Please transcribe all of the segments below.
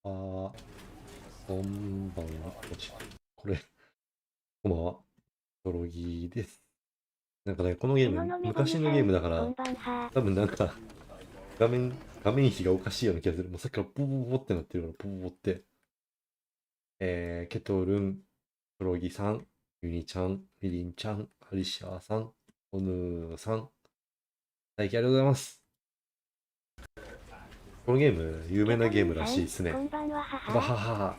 こんばんは。これ、こんばんは。ちょろぎです。なんかね、このゲーム、昔のゲームだから、多分なんか、画面比がおかしいような気がする。もうさっきからボボボボってなってるから、ボボボって。ケトルン、ちょろぎさん、ユニちゃん、ミリンちゃん、アリシアさん、オヌーさん、大輝ありがとうございます。このゲーム、有名なゲームらしいですね。わはは。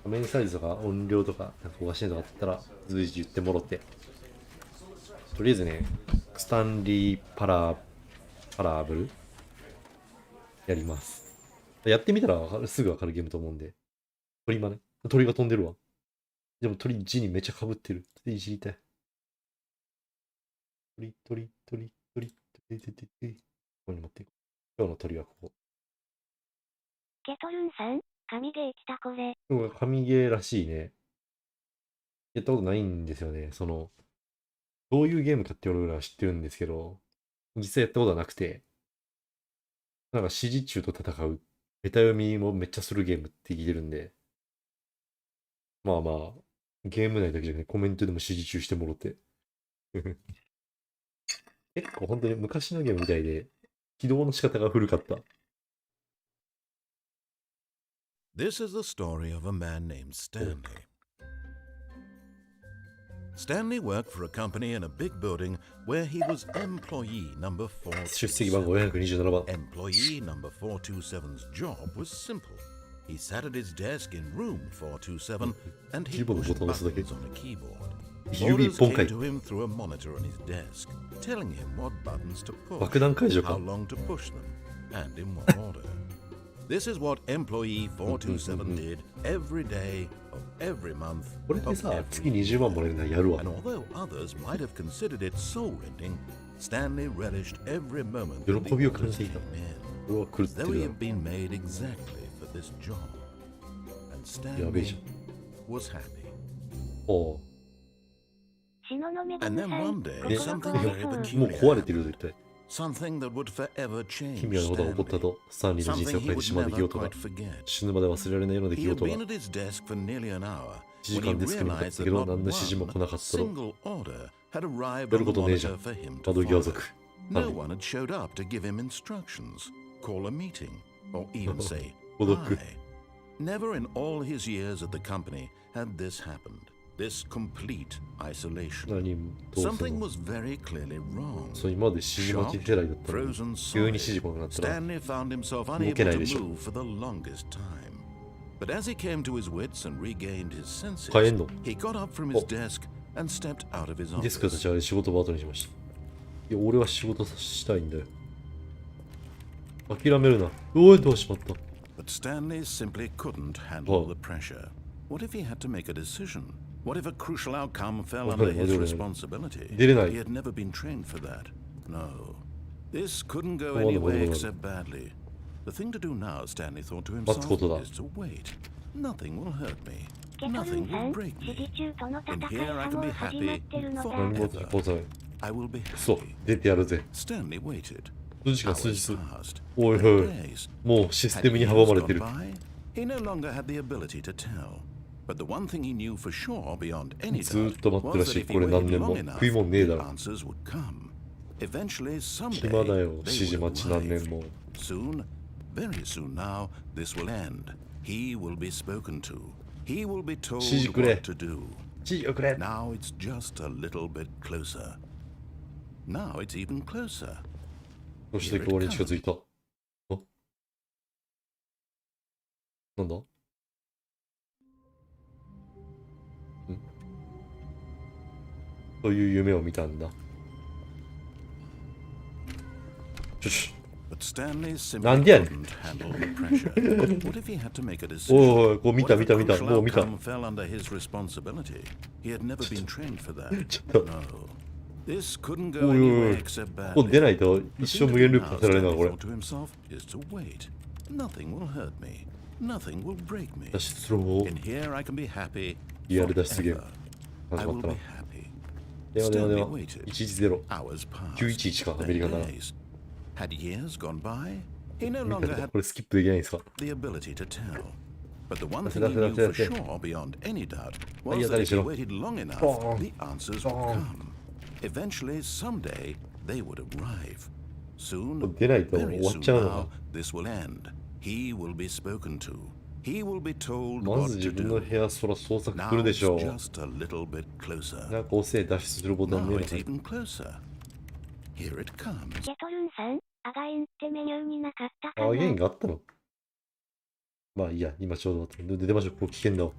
画面サイズとか音量とか、なんかおかしいとかあったら、随時言ってもろって。とりあえずね、スタンリーパラブルやります。やってみたらすぐわかるゲームと思うんで。鳥間ね。鳥が飛んでるわ。でも鳥字にめっちゃ被ってる。いじりたい。鳥。ここに持っていこう。今日の鳥はここ。ケトルンさん、神ゲー来たこれ。神ゲーらしいね。やったことないんですよね。どういうゲームかって俺らは知ってるんですけど、実際やったことはなくて、なんか指示厨と戦う、メタ読みもめっちゃするゲームって聞いてるんで、まあまあ、ゲーム内だけじゃなくてコメントでも指示厨してもろて。結構本当に昔のゲームみたいで、起動の仕方が古かった。This is the story of a man named Stanley. Stanley worked for a company in a big building where he was employee number 出席番号427番。Employee number 427's job was simple. He sat at his desk in room 427 and he pushed buttons on a keyboard. Orders came to him through a monitor on his desk, telling him what buttons to push, how long to push them, and in what order. This is what employee 427 did every day of every month of every year. And although others might have considered it soul-rending, Stanley relished every moment that the orders came in, as though he had been made exactly for this job. And Stanley was happy. And then one day, something very peculiar. Something that would forever change Stanley. Something he would never quite forget. He had been at his desk for nearly an hour when he realized that not one single order had arrived on the monitor for him to follow. No one had showed up to give him instructions, call a meeting, or even say hi. Never in all his years at the company had this happened. This complete isolation. Something was very clearly wrong. Shocked, frozen solid, Stanley found himself unable to move for the longest time. But as he came to his wits and regained his senses, he got up from his desk and stepped out of his office. デスクたちあれ仕事場後にしました。いや、俺は仕事したいんだよ。諦めるな。おい、どうしまった。But Stanley simply couldn't handle the pressure. What if he had to make a decision? What if a crucial outcome fell under his responsibility? He had never been trained for that. No. This couldn't go anyway except badly. The thing to do now, Stanley thought to himself, is to wait. Nothing will hurt me. Nothing will break me. And here I can be happy forever. I will be happy. Stanley waited. Hours passed. Days. Had years gone by? He no longer had the ability to tell.But the one thing he knew for sure beyond any doubt was that if he waited long enough, the answers would come. Eventually, someday, they will arrive. Soon, very soon now, this will end. He will be spoken to. He will be told what to do. Now it's just a little bit closer. Now it's even closer. Here it comes. なんだという夢を見たんだ。なんでやねん。おい、こう見た、もう見た。ちょっと。おい、ここ出ないと一生無限ループさせられるな、これ。脱出する方。リアル脱出ゲーム。始まったな。電話。110。911か、アメリカなら。Had years gone by? He no longer had これスキップできないんですか？ the ability to tell. But the one thing he knew for sure, beyond any doubt, was that if he waited long enough, the answers would come. Eventually, someday, they would arrive. Soon, 出ないと very 終わっ soon ちゃうの now, か。 this will end. He will be spoken to. He will be told ま what ず to 自分の do. 部屋そら捜索す Now るで it's しょう。 just a little bit closer. なんか押せ脱出するボタン Now ね it's even closer. Here it comes. ケトルンさん、アガインってメニューになかったかあ、ゲインな。があったの？まあいいや、今ちょうど待って。出ましょう。ここ危険だわ。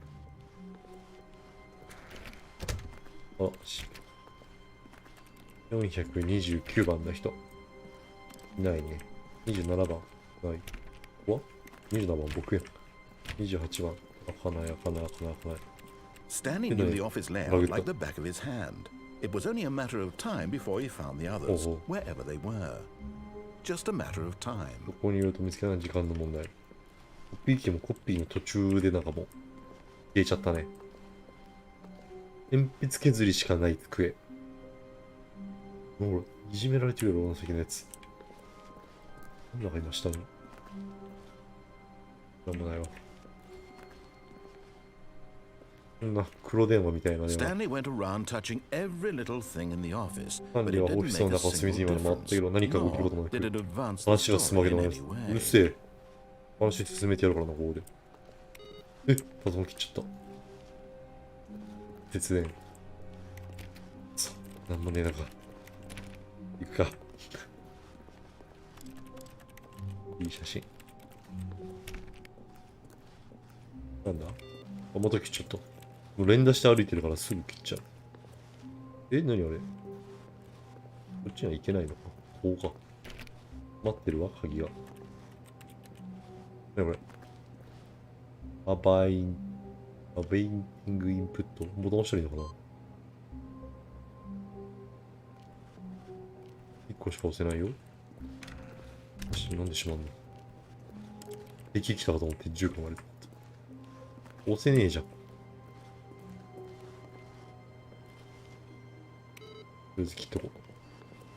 429番の人。いないね。27番。ない。わ ?27 番僕や。28番。開かない。Stanley knew the office layout like the back of his hand. It was only a matter of time before he found the others, wherever they were. Just a matter of time. どこにいると見つけない時間の問題。コピー機もコピーの途中でなんかもう消えちゃったね。鉛筆削りしかない机。ほら、いじめられてるよ、ローン先のやつ。なんだか今下に。なんもないわ。こんな黒電話みたいなね。Stanley went around touching every little thing in the office, スタン but リー it はオフィ didn't スの make a 中を隅 single 々まで回った difference. けど何かが起きることも Nor な did く it advance the 話が進むわけ story で in もないです。う any る way. せえ。話進めてやるからな、ここで。パソコン切っちゃった。節電。そう、なんもねえ中。行くか。いい写真。なんだ？あ、また切っちゃった。もう連打して歩いてるからすぐ切っちゃう。何あれ？こっちには行けないのか。こうか。待ってるわ、鍵が。これ。アベインティングインプット。ボタン押したらいいのかな？ 1 個しか押せないよ。なんでしまんの？敵来たかと思って銃構える。押せねえじゃん。とりあえず切っとこ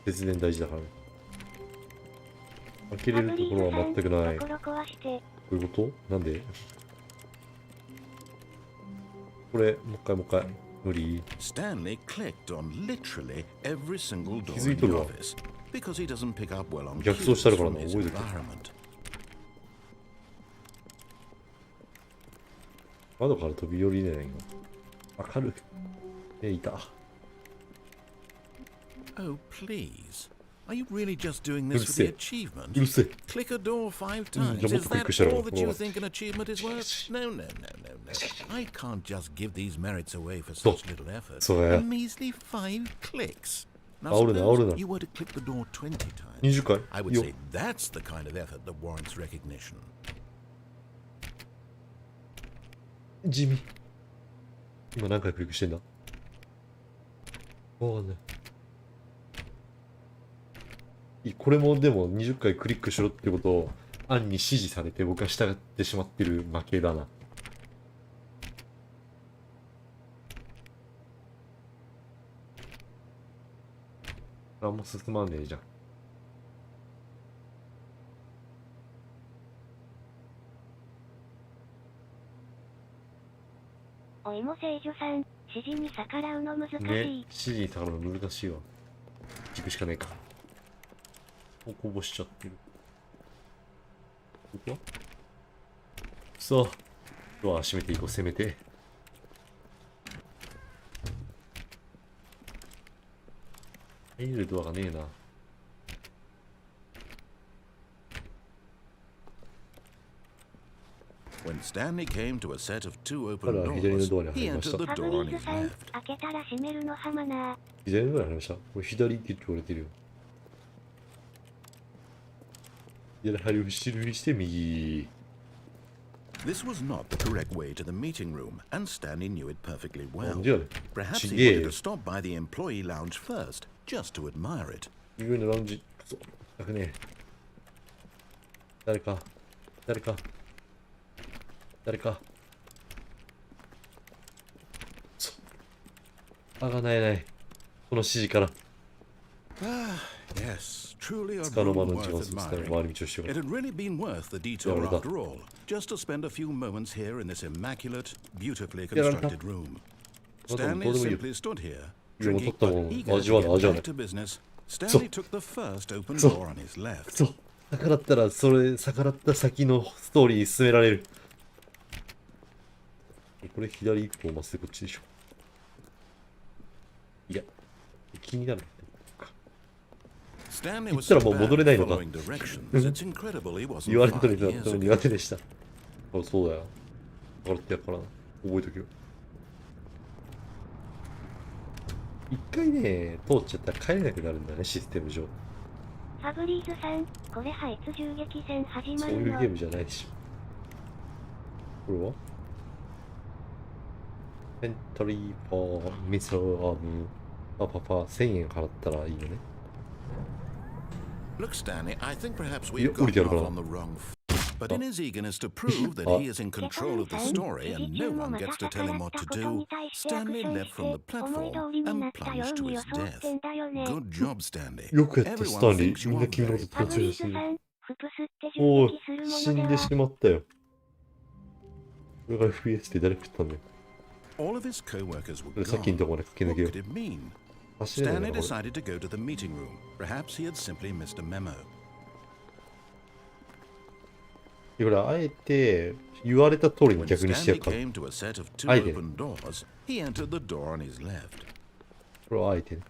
う。節電大事だからね。開けれるところは全くない。どういうこと？なんで？これ、もう一回。無理。Stanley clicked on literally every single door in the office because he doesn't pick up well on cues from his environment. 窓から飛び降りれないの。わかる。いた。Oh, please. Are you really just doing this for the achievement? うるせえ。 Click a door 5 times. Is that all that you think an achievement is worth? No. I can't just give these merits away for such little effort. A measly 5 clicks. Now suppose you were to click the door 20 times. 20回 I would say that's the kind of effort that warrants recognition. 地味。今何回クリックしてんだ？わかんない。これもでも20回クリックしろってことを案に指示されて僕は従ってしまってる負けだな。あ、もう進まねえじゃん。おいも聖女さん、指示に逆らうの難しい。ね、指示に逆らうの難しいわ。行くしかねえか。こぼしちゃってる。ここはさあ、ドア閉めていこう、せめて。入れるドアがねえな。When Stanley came to a set of 2 open ただ左のドア doors, に入 he りました。 entered the ファブ door リ on ーズ his さん、 left. 開けたら閉めるのハマナー。左のドアに入りました。これ左って言われてるよ。左入る後ろにして右。This was not the correct way to the meeting room, and Stanley knew it perfectly な well. んでやねん。 Perhaps ち he げえ wanted よ to。stop by the employee lounge first, just to admire it. 上のラウンジ。くそ。開くねえ。誰か。そう。あがない。この指示から。Yes, truly a つかの間 room の時間 worth つかの admiring. 回り道をしよう It had really been worth the detour Yeah, after all, just to spend a few moments here in this immaculate, beautifully Yeah, constructed room. Stanley simply stood here, drinking but eager to get back to business. Stanley took the first open door on his left. そう逆らったら逆らった先のストーリー進められる。これ左一歩まっすぐこっちでしょ。いや気になる。言ったらもう戻れないのか。言われたりだったの苦手でした。あ、そうだよ。上がってやっからな。覚えとけよ。一回ね、通っちゃったら帰れなくなるんだね、システム上。ファブリーズさん、これハイツ銃撃戦始まそうるの。いうゲームじゃないでしょ。これはエントリーフォーミスアームパパ1000円払ったらいいよね。Look, Stanley, I think perhaps we've gotten off on the wrong foot. But in his eagerness to prove that he is in control of the story and no one gets to tell him what to do, Stanley leapt from the platform and plunged to his death. Good job, Stanley. よくやった、スタ Everyone ンリ thinks ー。み you んな are 君のこ very とファブリー途中でする。ズさん、フプスって銃おお、撃する死んものだでしまったよ。これが FPS って誰食ったんだよ。 all of his co-workers were これさっきの gone. ところで駆け What 抜けよ could it mean? う。走れない Stanley のかこ decided to go to the meeting room. Perhaps he had simply missed a memo. れ。ほら、あえて言われた通りに When 逆にしてや Stanley るから。 came to a set of two あえてね。 open doors, he entered the door on his left. これはあえてね。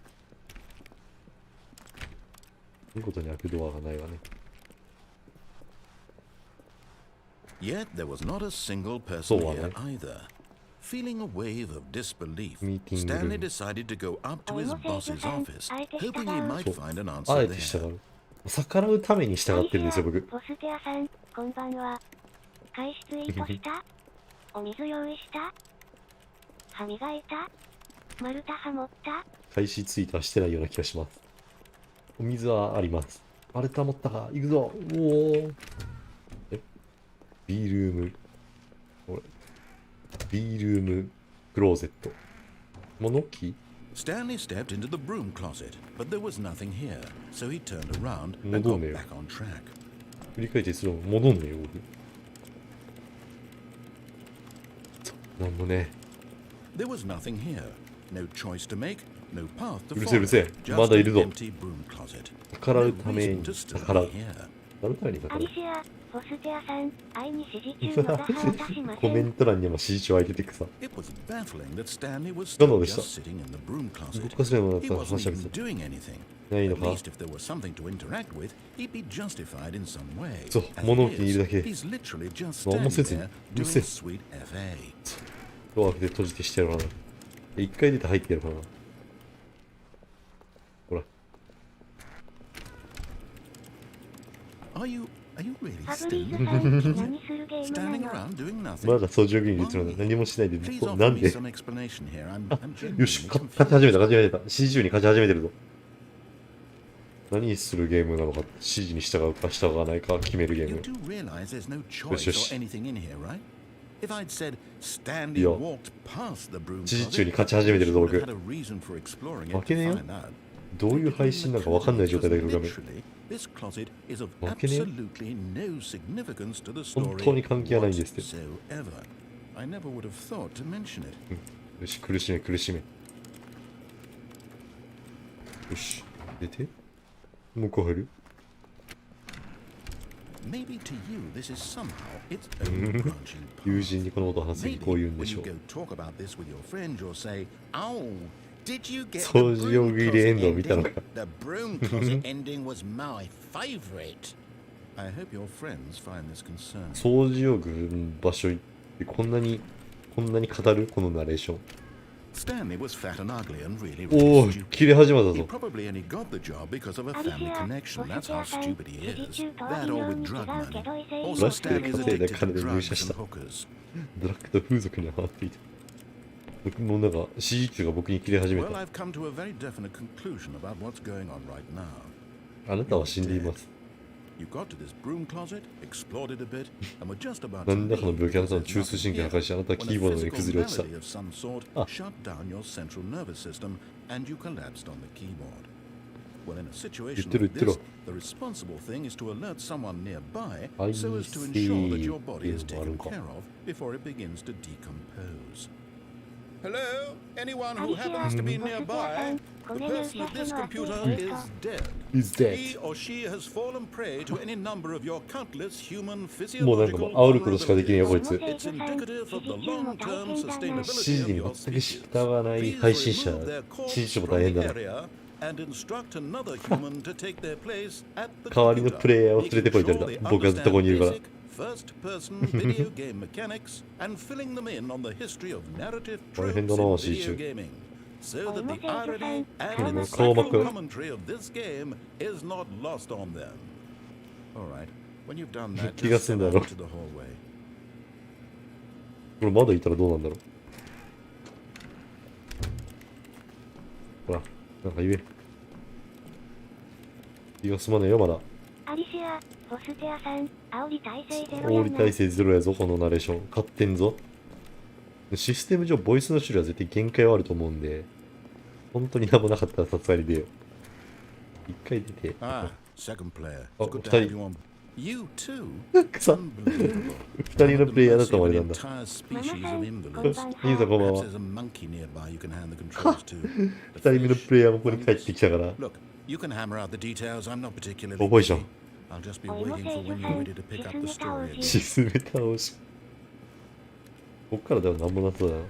見事に開くドアがないわね。Yet there was not a single person そうは here ね。 either. Feeling a wave of disbelief, Meeting Stanley room. decided to go up to his 俺も生 boss's 徒さん、 office, あえて hoping 従 he う。 might そう。 find an あ answer えて there. 従う。逆らうために従ってるんですよ、僕。ボステアさん、こんばんは。会室ツイートしたお水用意した歯磨いた丸太ハモった開始ツイートはしてないような気がします。お水はあります。あれたまったか。行くぞ。おお。え ?B ルーム。これ。B ルームクローゼット。物置 Stanley stepped into the broom closet, but there was nothing here, so he turned around and 戻 got んねえよ。 back on track. 振り返ってするの戻んねえよ、僕。なんもね。 There was nothing here. No choice to make, no path to うるせえう follow. るせえ。 Just まだい an るぞ。 empty broom closet. 逆ら No うため reason に to still 逆ら be う。 here. 逆らうために逆らうアリ。シア、ボステアさん、愛に指示中の打破を出しませコメん。ント欄にも指示書開いててくさ。 It was baffling that Stanley was どんな still でした just sitting in the broom 動 closet. かせないものだっ He たら wasn't 話し even て doing anything. ないの At か least if there was something to interact with, he'd be justified in some way. そう As 物 it 置にいるだけで is, he's literally just 何も standing せずに there うる doing せえ sweet FA. ドア開けて閉じてしてやるからな。一回出て入ってやるからな。ほら。 Are you really ファブリ still ーズさん、何するゲーム standing なの around doing ま nothing? だ操縦軍にいるつもりだ。何もしないで。 Please な offer ん me で some explanation here. I'm よ genuinely し、勝ち始めた、勝ち始めた。指示中に勝ち始めてるぞ。何するゲームなのか、指示に従うか従わないか決めるゲー You ム。 do realize there's no よしよ choice し or anything in here, right? If I'd said Stanley いや walked past the broom 指示中 closet, に勝ち始めてるぞ、 you 僕 would。have had a reason for exploring it 負け to ねえよ。 find out. どういう配信なんか分かんない状態だけど、画面。 Literally, this closet is of 負けねえよ。 absolutely no significance to the 本 story 当に関係はないんですって。 whatsoever. I never would have thought to mention it. よし、苦しめ、苦しめ。よし、出て。もう一個入る Maybe to you this is somehow its own branching 友 path. 人にこのことを話すに Maybe こう言うんで when し you ょう。 go talk about this with your friend, you'll say, "Oh, did you get the 掃除用 broom 具入れエン closet ドを見たの ending? か。 The broom closet ending was my favorite." I hope your friends find this concerning. 掃除用具場所行ってこんなに語るこのナレーション。 Stanley was fat and ugly and really, お really お、 stupid. 切れ始めた He ぞ。 probably only got the job because of a アリシ family ア、ボ connection. ス That's テ how アさん、 stupid he 指示 is. 中とは That 微 or 妙 with に違 drug うけ money. ど異性 Also, ブラックで Stanley is 稼いだ addicted to 金で入 drugs 社した and。hookers. ドラッグと風俗にはまっていた。僕もなんか、指示中が僕に切れ始め Well, た。 I've come to a very definite conclusion about what's going on right now. あなたは死んでいます。 You got to this broom closet, explored it a bit, and were just about 何 to らかの leave 病気あなたの because 中 there's 枢神 nothing 経を here 破壊し、あなたは when キ a ーボードに physical 崩れ落ちた。 malady of some sort Ah. shut down your central nervous system and you collapsed on the keyboard. Well, in a 言っ situation てる like 言って this, る。 the responsible thing is to alert someone nearby アイ so as to シ ensure that ー your ってい body う is のがある taken んか。 care of before it begins to decompose. Hello? Anyone ア who リシア、 happens to be ボステアさ nearby? ん、こ The れ入 person 社 at 者 this のアピ computer ール is と。 dead. He's He dead. or she has fallen prey to any number of your countless human もうなんかも physiological う煽ることしかできねえよ、こい vulnerabilities. つ。 It's indicative of the long-term 指 sustainability 示 of に your 全く species. 従わない Please 配信者、 remove their 指 corpse 示も from 大変 the だな。 area and instruct another human to take their place at the 代わりのプレイヤーを連れてこいって言われた。僕がずっとここにいるから。 First-person video game mechanics and filling them in on the history of narrative 大 tropes 変 in だな、 video 指示。 gaming, so that the irony も and う顔真っ insightful 赤。 commentary of this game is not lost on them. All right, when you've done that, 気が just 済ん step だろ。 out to the hallway. これまだいたらどうなんだろう。ほら、なんか言え。気が済まねえよ、まだ。アリシア、ボステアさん、煽り耐性ゼロ煽やな。り体制ゼロやぞ、このナレーション。勝ってんぞ。システム上、ボイスの種類は絶対限界はあると思うんで、本当に何もなかったらさすがに出よう。一回出て。 Ah, second player. Oh, It's good to study. have you on. You too? くそ、 Unbelievable. 二人のプレイヤーだと思われたんだ。 Entire species ママさ of ん、こん invalids. ばんいいぞ、は。こんばん Perhaps は。 there's a monkey nearby you can hand the controls to. 二人目のプレイヤーもここに帰ってきたから。 Look, you can hammer out the details. I'm not particularly 覚えじゃん。 busy. I'll just be おいも waiting 聖 for 女 when さ you're ん、 ready to pick 進 up め the た story 王 again. 子。沈め倒し。こっからでは何もなさそうだな。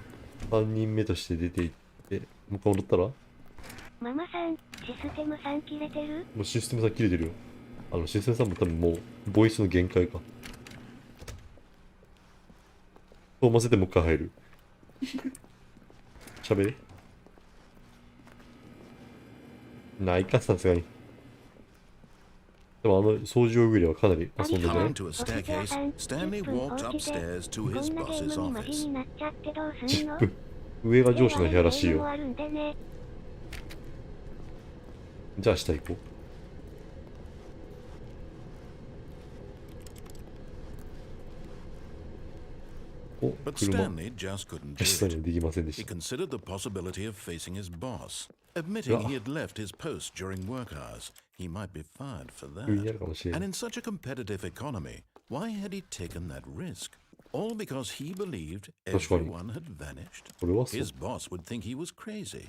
3人目として出ていって、もう一回戻ったらもママさん、システムさん切れてる？うシステムさん切れてるよ。システムさんも多分もう、ボイスの限界か。そうませてもう一回入る。喋れないか、さすがに。でも掃除用具ではかなり遊んでんじゃない Coming to a staircase, Stanley walked upstairs to こ his んなゲ boss's ームにマジ office. になっちゃってどうすん ?10 の？分。上が上司の部屋らしいよ。あるんでね。じゃあ下行こう。お、 But 車。 Stanley just couldn't 実 do 際に it. はできませんでし He た。 considered the possibility of facing his boss, admitting he had left his post during work hours. He might be fired for 急にや that. るかもしれな And い。 in such a competitive economy, why had he taken that risk? All because he believed 確かに。 everyone had vanished. これはそう His。boss would think he was crazy.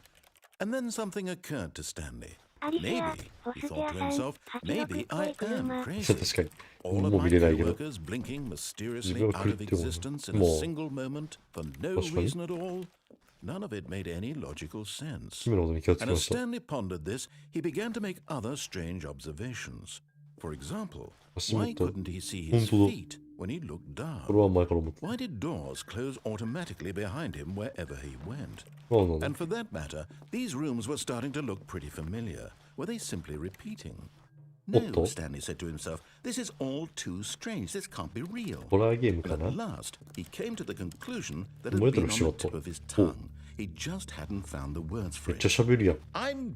And then something occurred to Stanley. アリシア、 Maybe, ボ he ステ thought ア to さん、 himself, 86 maybe っぽ I い車。 am 確 crazy. かに。 All も of う my 見れないけど。 coworkers blinking 自 mysteriously 分が out 来る of って思う。 existence in a もう、 single moment for no 確かに。 reason at all. None of it made any logical sense. 君のことに気がつき And ま as した。 Stanley pondered this, he began to make other strange observations. For example, 足 why 元。 couldn't he see 本 his 当だ。 feet when he looked これは down? 前から思ってた。 Why did doors close automatically behind him wherever he went? そうなの。 And for that matter, these rooms were starting to look pretty familiar. Were they simply repeating? No, Otto? Stanley said to himself, this is all too strange. This can't be real. ホラーゲーム But かな at last, he came to the conclusion that 燃え had た been ら on しま the った。 tip of his お、 tongue. He just hadn't found the words め for っちゃ it. 喋るやん。 I'm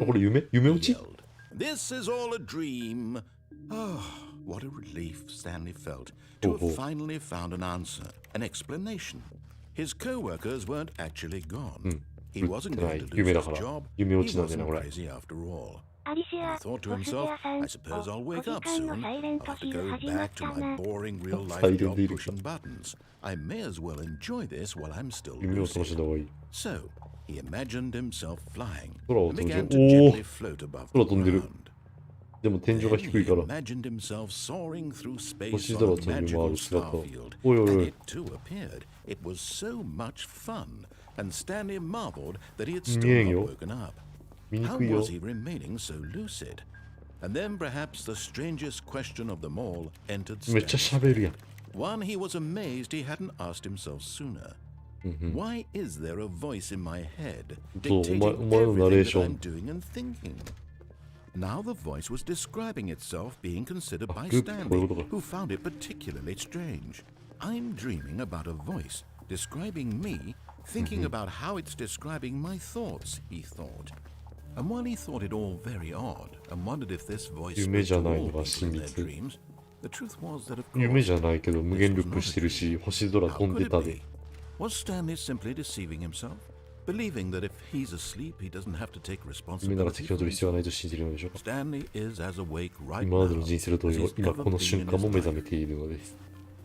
あ、こ dreaming! れ夢 he 落ち yelled. This is all a dream. Oh, what a relief Stanley felt to Oh, oh. have finally found an answer, an explanation. His co-workers weren't actually gone. He wasn't going to lose 夢だ his から。 job. 夢 He 落ちなんだよな、 wasn't これ。 crazy after all. アリシ And ア、 he thought to ボステ himself, アさん、 I suppose I'll お wake 時 up 間の soon. サイレント I'll have ヒ to ル go 始まっ back to た my な。 boring real-life Silent job Hill. pushing buttons. I may as well enjoy this while I'm still 夢を楽しん lucid. だ方がいい。 So, he imagined himself flying 空を and 飛んで began る。 to おお gently float above 空 the 飛んでる。 ground. でも天井が Then 低 he いから imagined himself soaring through space 星 on 空 a 飛び回 magical る姿を。 starfield, おいおい and おい。 it too appeared. It was so much fun, and Stanley marveled that he had 見え still ん not よ。 woken up. 見に How くいよ。 was he remaining so lucid? And then perhaps the strangest question of them all entered めっちゃ Stanley's 喋るやん。 one he was amazed he hadn't asked himself sooner. Why is there a voice in my head そう、 dictating お前のナレー everything ショ that ン。 I'm doing and thinking? Now the voice was describing itself being considered by グッとこういう Stanley, ことか。 who found it particularly strange. I'm dreaming about a voice describing me, thinking about how it's describing my thoughts, he thought. And while he thought it all very odd and wondered if this voice 夢 spoke じゃ to ない all のが people 真 in their 実。 dreams, the truth was that of 夢 course じゃないけど無限ループしてるし、星空 How 飛ん could で it たで。 be? Was Stanley simply deceiving himself? believing that if he's asleep, he doesn't have to take 夢なら responsibility 責任を for 取る必要 himself. はないと信じるのでしょうか。 Stanley is as awake right 今まで now の人生の同 as 様、 he's 今 ever この been 瞬 in 間も his 目覚め life. ているのです。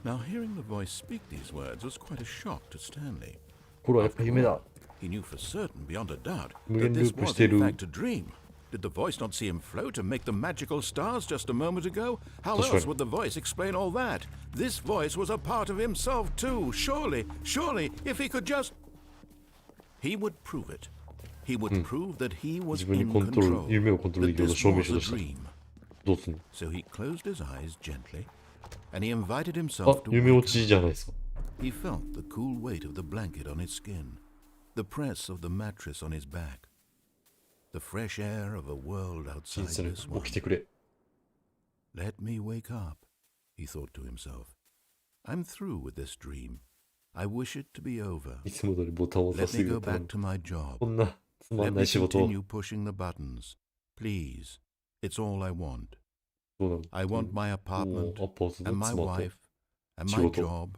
Now, hearing the voice speak these words was quite a shock to Stanley. これはやっぱ夢だ。 He knew for certain, beyond a doubt, 無 that 限ル this ープし was て in る。 fact a dream. Did the voice not see him float and make the magical stars just a moment ago? How 確か else に。 would the voice explain all that? This voice was a part of himself too. Surely, if he could just... He would prove it. He would prove that he was 自分に in コントロー control. ル、夢をコントロール That できるのを this 証明 was 書 a とした。 dream. どうすんの？ So he closed his eyes gently, and he invited あ himself、to 夢 wake 落ちじゃないですか。 He felt the cool weight of the blanket on his skin, the press of the mattress on his back, the fresh air of a world 人 outside 生 this 起 one. きてくれ。 Let me wake up, he thought to himself. I'm through with this dream. I wish it to be over. いつも通りボタンを押さ Let す me ぎ go たの back に。 to my job. こんなつま Let んな me い仕事を。 continue pushing the buttons. Please. It's all I want. そうなの。 I want my も apartment うアパートと and my 妻と wife and 仕 my 事。 job.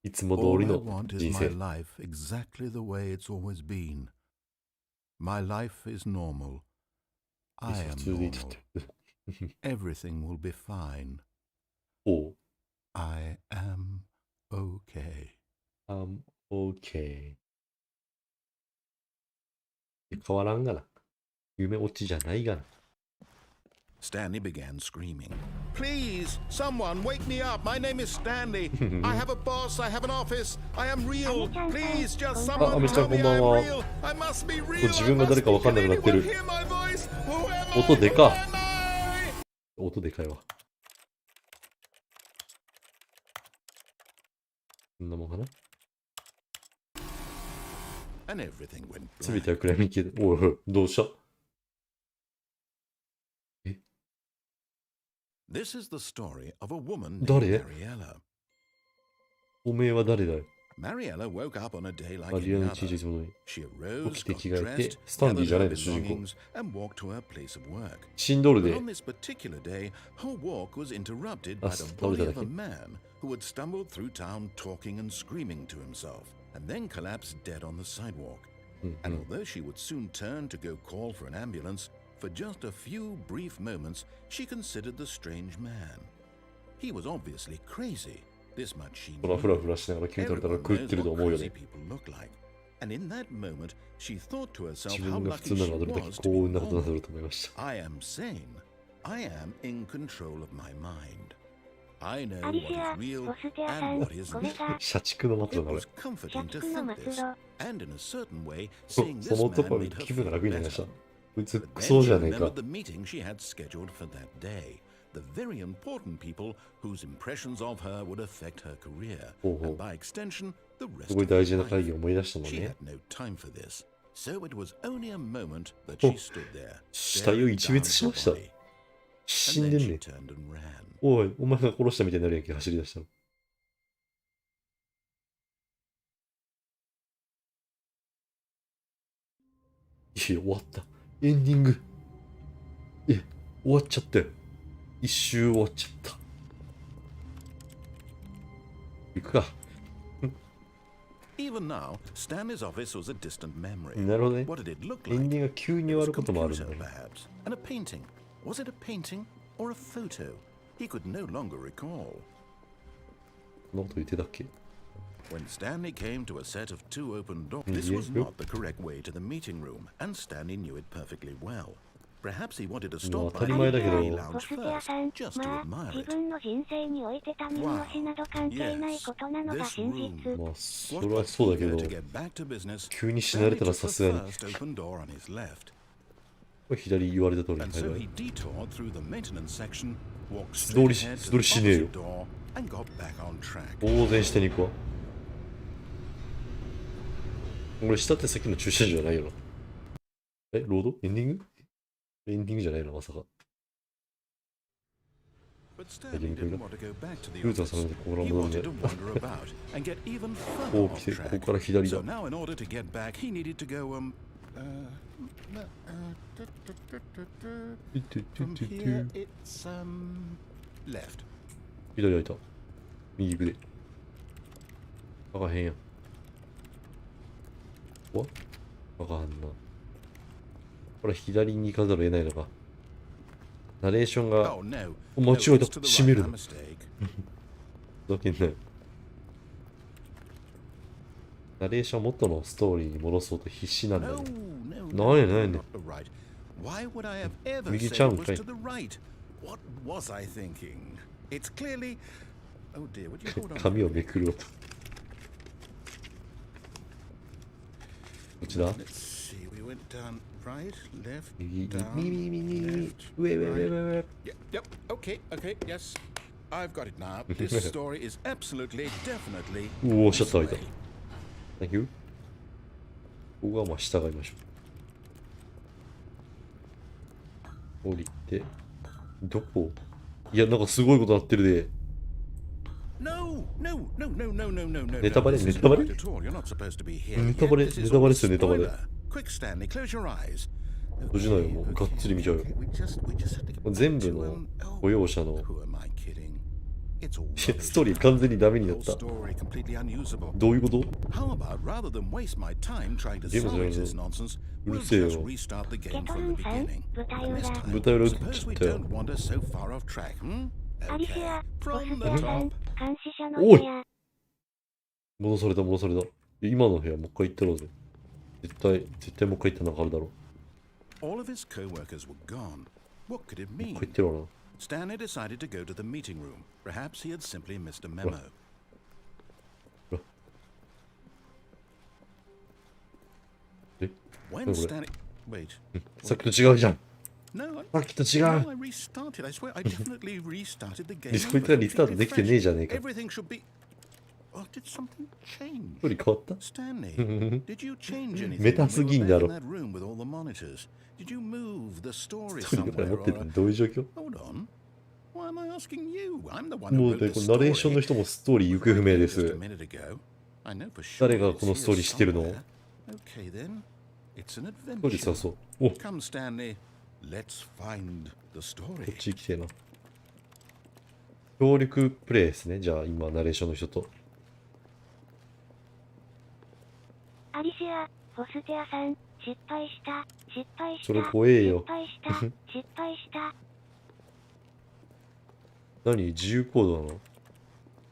いつも All 通り I の want is 人 my 生。 life exactly the way it's always been. My life is normal. I 普 am 通でいいと normal. って。 Everything will be fine. おう。 I am okay. I'm okay。変わらんがな。夢落ちじゃないがな。Stanley began screaming. Please, someone wake me up. My name is Stanley. I have a boss. I have an office. I am real. Please, just someone tell me I'm real. I must be real. 自分が誰か分かんなくなってる。 Hear my voice. Who am I? 音でか。 Who am I? 音でかいわ。こんなもんかな。 And everything went すべ black. ては暗闇系で。おいおい、どうした？ This is the story of a woman named 誰？ Mariella. おめえは誰だよ。 Mariella woke up on a day マ like リア any の一 other. 日のに。 She 起 arose, きて got 着替え dressed, て、スタンディ gathered じゃない her の、主人公。 belongings, and walked to her place of work. 死んどる But で。 on this particular day, her walk was interrupted Ah, by the倒れ body ただ of け。 a man who had stumbled through town talking and screaming to himself, and then collapsed dead on the sidewalk. うんう And ん。 although she would soon turn to go call for an ambulance, for just a few brief moments, she considered the strange man. He was obviously crazy. This much she ほらふら knew. ふらしながら君食べたら Everyone 狂っ knows てると what 思うよ crazy ね。 people look like. And in that moment, she thought to herself 自 how 分が普 lucky 通な she のはどれだけ was 幸 to be 運なことなんだろ normal. うと思いました。 I am sane. I am in control of my mind. I know ア what リシ is ア、 real ボステアさ and ん、 what is これ not. が、社畜の末 It 路なの。 was comforting 社 to 畜の think 末 this, 路。 and in a certain way, そ seeing そ this のと man ころ made her 気分が feel 楽になりました。 better. こいつ But ク then ソ she じゃねえか remembered。the meeting she had scheduled for that day. The very important people whose impressions of her would affect her career, ほうほ and う。 by extension, the す rest ごい of her 大事な会 life. 議を思い出したもん She ね had。no time for this, so it was only a moment that お she stood there, 死体を staring 一 down 滅 at し her ました。 body. 死 And んで then ん she ね。 turned and ran. おい、お前が殺したみたいになるやんけ、走り出したの。いや、終わった。エンディング。終わっちゃったよ。一周終わっちゃった。行くか。Even now, Stanley's office was a distant memory. なるほどね。 What did it look エン like? ディングが急に終 It わ was ることもあるんだ computer, ね。 perhaps, and a painting. Was it a painting or a photo? He could no longer recall. そんなこと言ってたっけ？ When Stanley came to a set of two open doors, this was not the correct way to the meeting room, and Stanley knew it perfectly well. Perhaps he wanted to stop by the 当たり前だけど。 Grey ボ Lounge ステア first, さん、 just to まあ、 admire 自 it. 分の人生において他人の死など関係ないことなのが真実。まあ、そ What れは was そうだけ eager ど、 to get back to business, 急に死なれ Stanley たら took さ the すがに。 first open door on his left, これ左言われた通りに and 入 so る。 he detoured through the maintenance section, walked 素通 straight り ahead 素 to 通り the しねえよ。 opposite door, and got back on track. 当然下に行くわ。これ下ってさっきの駐車場じゃないよな。ロードエンディングエンディングじゃないのまさか。 But Stanley didn't want to go back to the ルーザーさん office. のところ He 戻るん wanted で。 to wander about and get even こ further う来 off て、ここ track. から左だ So。now, in order to get back, he needed to go from here it's left. 左開いた。右行くで。開かへんやん。わわかんな。これ左に行かざるを得ないのか。ナレーションが、間違えた。閉めるの。だけない。ナレーション元のストーリーに戻そうと必死なんだよね。なんやなんやねん。右ちゃうんかい。紙をめくる音。こっちだ。右、上、上、上、上。おお、シャッター開いた。Thank you。ここはまあ従いましょう。降りて。どこ？いや、なんかすごいことなってるで。ネタバレネタバレネタバレネタバレっすよ、ネタバレ。閉じないよ、もう。がっつり見ちゃうよ。全部の保養者のストーリー完全にダメになった。どういうこと？ゲームじゃないぞ。うるせえよ。舞台裏映っちゃったよ。アリシア、ボステアさん、監視者のおい部屋。戻された戻された。今の部屋もう一回行ったろうぜ。絶対もう一回行ったらなんかあるだろう。もう一回行ってろな。Stanley decided to go to the meeting room. Perhaps he had simply missed a memo. え When これ Stanley... Wait. さっきと違うじゃん。 No, さっきと違 no, う。 I restarted. I swear, I definitely restarted the game. こいつがリスタートできてねえじゃねえか。 Everything should be... Oh, did something change? 一人変わった？ Stanley, did you change anything メタ when す we ぎ were んだ back ろ。 in that room with all the monitors? Did you move the story 一人だから somewhere 持ってる or... ってどういう状況？ Hold on. Why am I asking you? I'm the one who もう wrote ね、 the このナレーションの story. 人もストーリー行方不明で Just a す。 minute ago. I know for sure 誰が it's このストーリー here 知ってるの？ somewhere. Okay then. It's an ストーリーさ adventure. そう。お、こ Come, Stanley. Let's find the story. っち来てえな。協力プレイですね。じゃあ今ナレーションの人と。アリシア、ボステアさん、失敗した、失敗した、それ怖えよ。失敗した、失敗した。何？自由行動なの？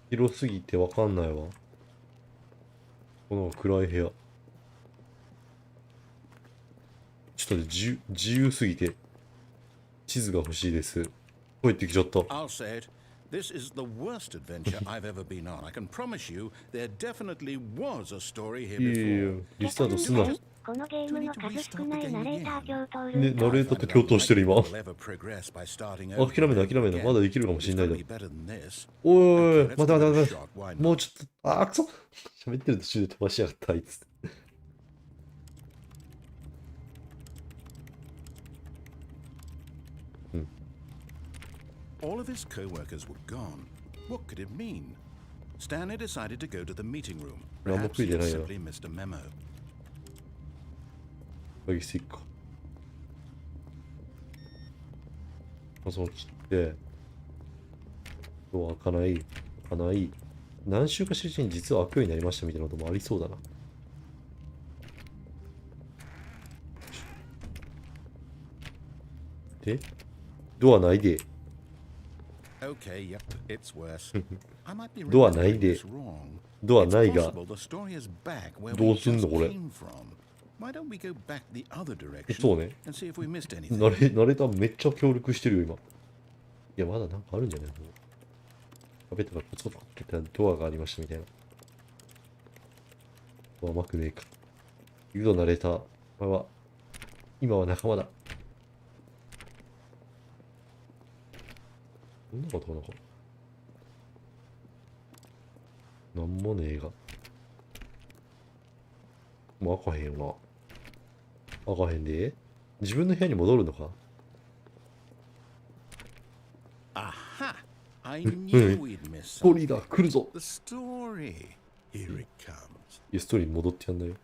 広すぎてわかんないわ。この暗い部屋。ちょっと待って、自由すぎて。地図が欲しいです。帰ってきちゃった。 I'll say it. This is the worst adventure I've ever been on. I can promise you there definitely was a story here いやいやいや before. リスタートすな。このゲームの数少ないナレーター共闘ルね、ート。ナレーターと共闘してる今。 We'll ever progress by starting over 諦めない諦めない。まだできるかもしれないだろ。おいおいおい、待て待て待て。もうちょっと、あーくそ喋ってる途中で飛ばしやがった、あいつ。All of his co-workers were gone. What could it mean? Stanley decided to go to the meeting room. Perhaps he had simply missed a memo. 鍵スティックか。パソコン切って、ドア開かない、開かない。何週かしてるうちに実は開くようになりましたみたいなこともありそうだな。で、ドアないで。Okay, yep, it's worse. I might be ドアない remembering で。 this wrong. ドア It's ないが、 possible the story is back where ど we うすんの just これ。 came from. Why don't we go back the other direction そうね。 and see if we missed anything? ナレーターめっちゃ協力してるよ、今。いや、まだなんかあるんじゃないの？壁とかコツコツ開けたらドアがありましたみたいな。ドア甘くねえか。言うぞ、ナレーター。お前は、今は仲間だ。どんなことかな、これ。なんもねえが。もう開かへんよな。開かへんで。自分の部屋に戻るのか？ Aha! I knew we'd miss ストー something. リーだ、来るぞ。 The story. Here it comes. いや、ストーリーに戻ってやんないよ。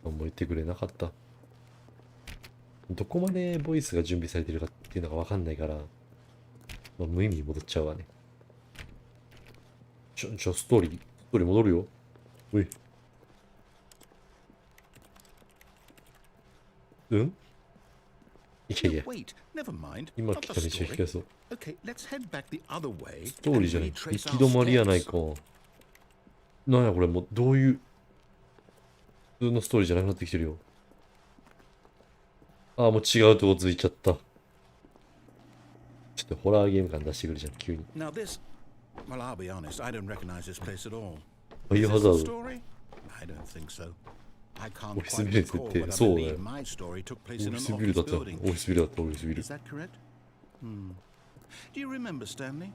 何も言ってくれなかった。どこまでボイスが準備されてるかっていうのがわかんないから、まあ、無意味に戻っちゃうわね。じゃあストーリー戻るよ。おい。うんいやいや。今来た道を引き返そう。ストーリーじゃない。行き止まりやないか。なんやこれ、もうどういう、普通のストーリーじゃなくなってきてるよ。ああ、もう違うとこついちゃった。ちょっとホラーゲーム感出してくるじゃん、急に。Well, I'll be honest, I don't recognize this place at all. バイオハザード。 I don't think so. I オ can't フィス quite ビルって recall, 言っ but て、 I そうだよ。 believe my story took オ place フ in ィ an スビルだ office った。オ building. フィスビルだった、オフィスビル。 Is that correct? Do you remember, Stanley?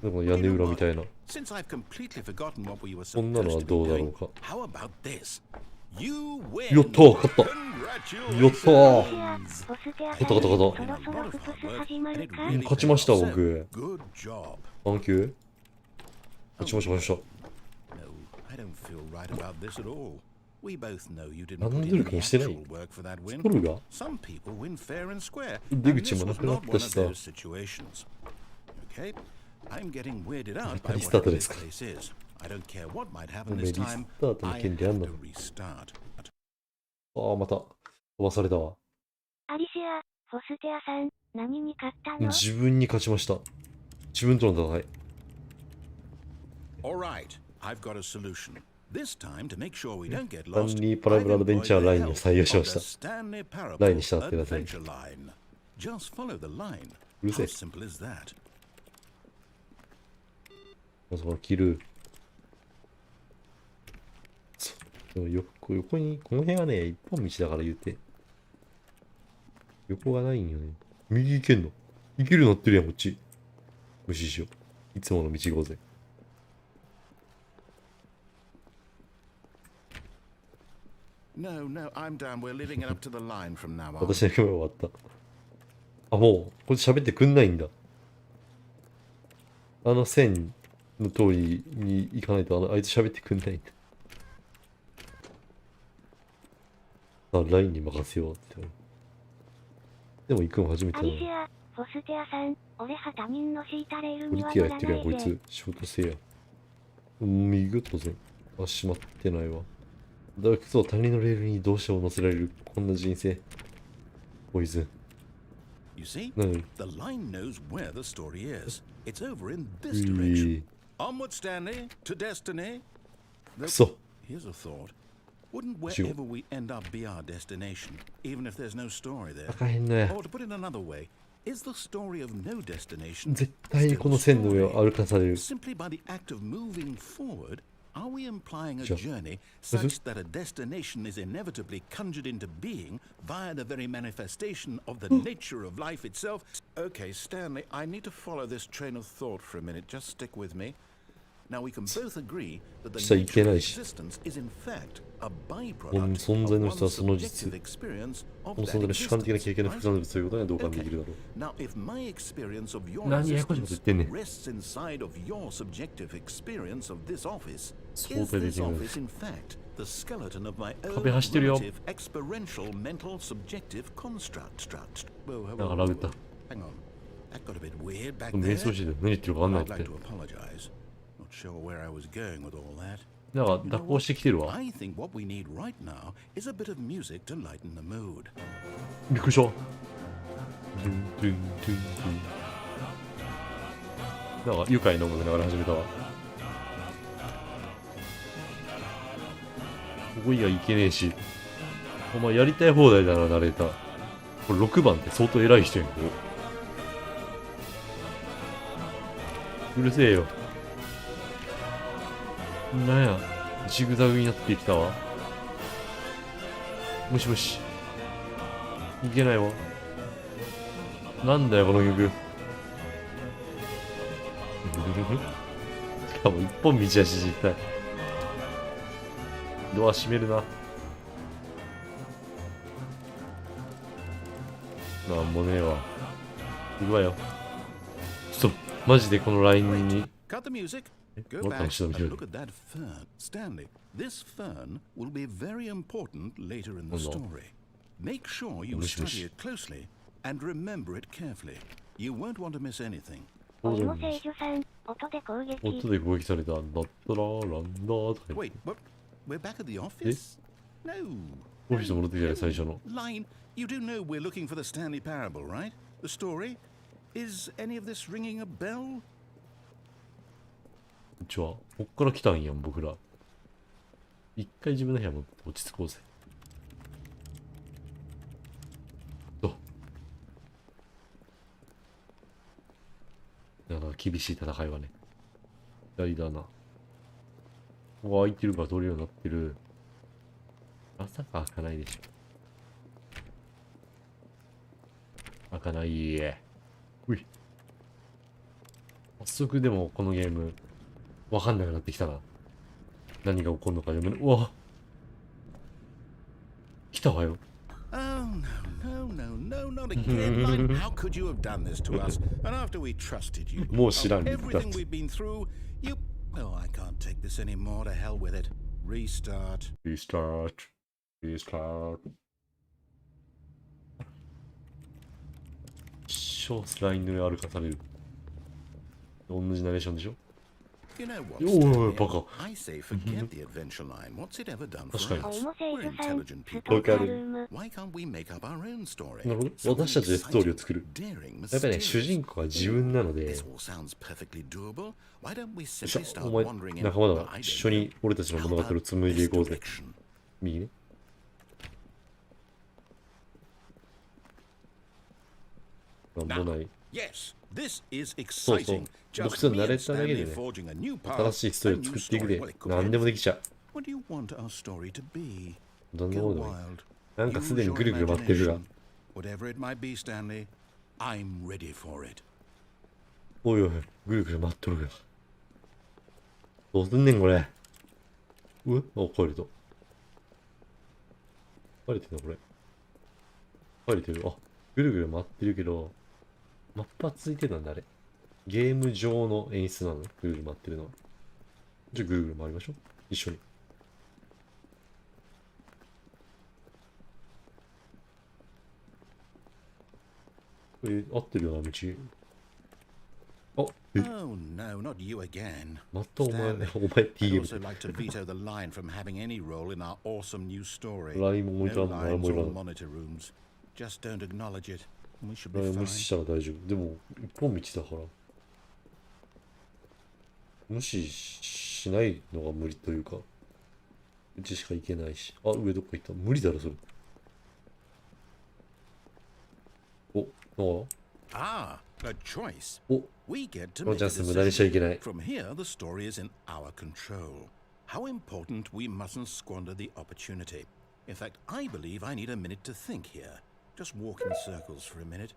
なんか屋根裏みたいな。 Since I've completely forgotten what we were こんなのは supposed to ど be うだろ doing, うか。 how about this? You win! やったー勝った Congratulations! やったーボステアさん、勝った勝ったそろそろフプス始まるか？勝ちました、僕。 Good job. サンキュー。勝ちました。 No, I don't feel right about this at all. We both know you didn't 何 put の in 努力 the もしてない。 actual work for that ス win. トルが Some people win fair and square. 出 And 口 this もな was くなっ not た one し of さ。 those situations. Okay? I'm getting weirded out by リスター whatever トで this すか。 place is. I don't care what might お happen めえ this リス time. タートの I 権利あ have んの？ to restart. ああ、また飛ばされたわ。アリシア、フォステアさん、何に勝ったの？自分に勝ちました。自分との戦い。All right, I've got a solution. This time to make sure we don't get スタン lost. リーパラブルアドベンチャーラインを採用しました。 Stanley Parable ラインに従ってください。 adventure line. Just follow the line. うるせ How え。 simple is that? まずこの切る。でも横に、この辺はね、一本道だから言うて。横がないんよね。右行けんの？行けるようになってるやん、こっち。無視しよう。いつもの道行こうぜ。No, I'm down. We're leaving it up to the line from now on. 私の夢終わった。あ、もう、これ喋ってくんないんだ。あの線の通りに行かないと、あいつ喋ってくんないんだ。あ、ラインに任せようって。でも行くの初めてアなのに。リシア、フォステアさん、俺は他人の敷いたレールポリには乗らティアやってるやん、ないで。こいつ。仕事せえや。右が当然。あ、しまってないわ。だからそう、他人のレールにどうしても乗せられる。こんな人生。ポイズン。 You see, なのに。 the line knows where the story is. It's over in this い direction. い。 Onward, Stanley, to destiny. くそ。 Here's a thought. Wouldn't wherever we end up be our destination, even if there's no story there? あかへんのや。 Or to put it another way, is the story of no destination 絶対にこの線の上を歩かされる。 simply by the act of moving forward? Are we implying a Sure. journey such that a destination is inevitably conjured into being via the very manifestation of the nature of life itself? Okay, Stanley, I need to follow this train of thought for a minute. Just stick with me. Now we can both agree that the しちゃい nature け of ないし。 existence is in fact a 存在の byproduct 人は of その one's 実 subjective experience こ of の存在 that の主観的な経験の existence. 副産物ということには同感できるだろう。 Now, if my experience of your 何ややこしいこと言ってんねん。 rests inside of your subjective experience of this office, 相 is 対で this きない。 office in fact the skeleton of my own 壁走ってるよ。 relative experiential mental subjective construct? Whoa, なんかラグった。 hang on. That got a bit weird back 瞑 there. 想してて何言ってるか分かんないっ I'd て like。to apologize. Not sure where I was going with all that. なんか蛇行してきてるわ。 I think what we need right now is a bit of music to lighten the mood. びっくりした。ドゥンドゥンドゥンドゥン。なんか愉快な音楽流れ始めたわ。ここ以外行けねえし。お前やりたい放題だな、ナレーター。これ6番って相当偉い人やん、ここ。うるせえよ。なんや、ジグザグになってきたわ。もしもし。いけないわ。なんだよ、この曲。しかも一本道やし、実際。ドア閉めるな。なんもねえわ。行くわよ。ちょっと、マジでこのラインに。 Cut the music. Go もっと back 後ろ見 and てる。 look at that fern. Stanley, this fern will be very important later in the Oh, no. story. Make sure you Mush, mush. study it closely and remember it carefully. You won't want to miss anything. お芋聖女さん、音で攻撃。音で攻撃された。だったら、ランダーとか言って。 Wait, what? We're back at the office? No. オフィス戻ってきたよ、最初の。 Line, you do know we're looking for the Stanley Parable, right? The story? Is any of this ringing a bell? こっちは、こっから来たんやん、僕ら。一回自分の部屋も落ち着こうぜ。なんか厳しい戦いはね。左だな。ここ開いてるから通るようになってる。まさか開かないでしょ。開かない。うい。早速でもこのゲーム、わかんなくなってきたな。何が起こるのか読めない。うわ。来たわよ。Oh, no, no, no, no, not again. Line, how could you have done this to us? And after we trusted you, もう知らん。 everything we've been through, you... Oh, I can't take this anymore. To hell with it. Restart. Restart. Restart. 一生スラインで歩かされる。同じナレーションでしょ。 You know what? おい、バカ。 I say forget the adventure line. What's it ever done for 確かに。 us? おいも聖 We're 女さん、 intelligent ス people. トーカールーム。 Why can't we make up our own story? なるほど。私たちでストーリーを作る。 Daring, やっぱりね、主 mysterious. 人公は自分なので、 This all sounds perfectly doable. Why don't we よっし simply ゃ、 start お前、 wandering in? 仲間だ。 I don't 一緒に know. 俺たちの How 物語を about 紡いでい this こうぜ。 direction? 右ね。なんもない。 Yes, this is そうそう exciting. 僕 Just と me 慣れ and ただけで Stanley ね、 forging a new 新 path, しいストー a リーを new 作っていく story. で Well, it could 何でもできちゃう。 What do you want our story to be? どんな Go ものでもいい。 wild. なんか Use すでに your ぐるぐる回ってるが。 imagination. Whatever it might be, Stanley, I'm ready for it. おいおい、ぐるぐる回っとるが。どうすんねん、これ。うわ、壊れた。壊れてんな、これ。壊れてる。あ、ぐるぐる回ってるけど、マップはついてたんだ、あれ。ゲーム上の演出なの？ぐるぐる回ってるのは。じゃあぐるぐる回りましょう。一緒に。合ってるような道。あ、え、 Oh no, not you again. またお前、お Stanley, 前 I'd TM。 also like to veto the line from having any role in our awesome new story. ラインも置いた No んだ、何 lines もいら or ん。 monitor rooms. Just don't acknowledge it. We should ライ be ン無視し fine. たら大丈夫。でも、一本道だから。無視しないのが無理というか、うちしか行けないし。あ、上どこ行った？無理だろ、それ。お、Ah, a choice. お、 We get to この make チャ a ンス無駄にしちゃい decision. けない。 From here, the story is in our control. How important we mustn't squander the opportunity. In fact, I believe I need a minute to think here. Just walk in circles for a minute.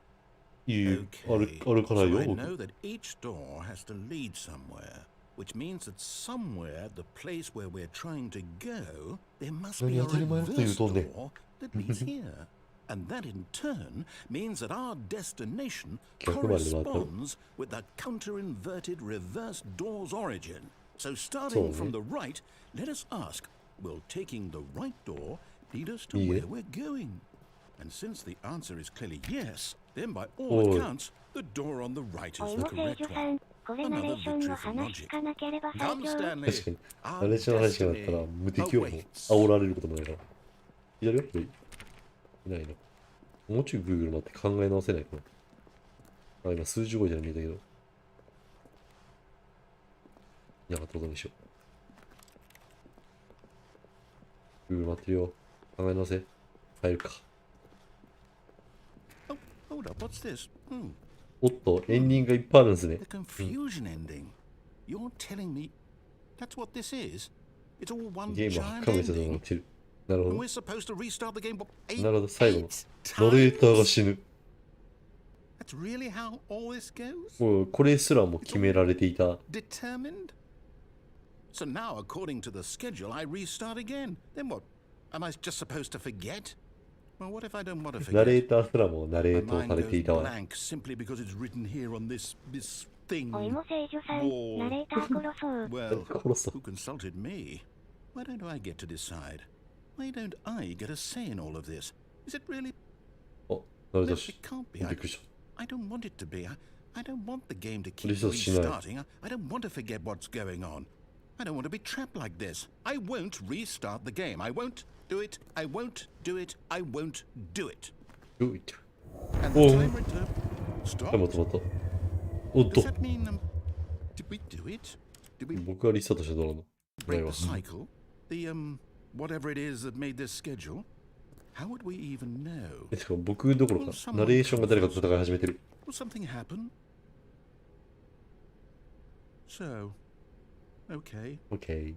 いい、 Okay, 歩かな so いよ、 I 僕。 know that each door has to lead somewhere, which means that somewhere at the place where we're trying to go, there must be a 何当たり前のこと言う reverse とんねん。 door that leads here. And that in turn means that our destination 逆まで回ったの。 corresponds with the counter-inverted reverse door's origin. So そう starting ね。 from the right, let us ask, will taking the right door lead us to いいえ。 where we're going? And since the answer is clearly yes, then by お all い。 accounts, the door on the right お is い the も聖 correct 女さ one. ん、これナレーションの話聞かなければ最 Come, 強。 Stanley. 確かに。ナ Our レーションの話があったら destiny 無敵をも awaits. 煽られることもないから。左よ、左。いないな。もうちょいぐるぐる回って考え直せないかな。あ、今数字動いたら見えたけど。いなかったことにしよう。ぐるぐる回ってるよ。考え直せ。帰るか。 Oh, hold up, what's this? おっと、エンディングがいっぱいあるんですね The。confusion ending. You're telling me that's what this is? It's all one ゲームは giant 神様にな ending? ってる。なるほ And ど。 we're supposed to restart the game what, なるほど、最後の。 eight ナレーターが times? 死ぬ。 That's really how all this goes? もう、これすらも決められていた。 Determined? So now, according to the schedule, I restart again. Then what? Am I just supposed to forget? Well, what if I don't want to ナレ forget? ーターすらもナレ My ート mind されて goes いたわ。 blank simply because it's written here on this thing. おいも聖女さん、 Wall. ナレーター殺そう。 Well, 殺そう。 who consulted me? Why don't I get to decide? Why don't I get a say in all of this? Is it really? あ、ナレータ No, ー it can't be. びっくりした。 I don't want it to be. I don't want the game to keep restarting. I don't want to forget what's going on. I don't want to be trapped like this. I won't restart the game. I won't do it. I won't do it. I won't do it. Do it. And the timer stopped. Does that mean, did we do it? Did we 僕がリスタートしたらどうなの break the cycle? The, whatever it is that made this schedule? How would we even know? しかも僕どころか、ナレーションが誰かと戦い始めてる。Will something happen? So, okay. Okay.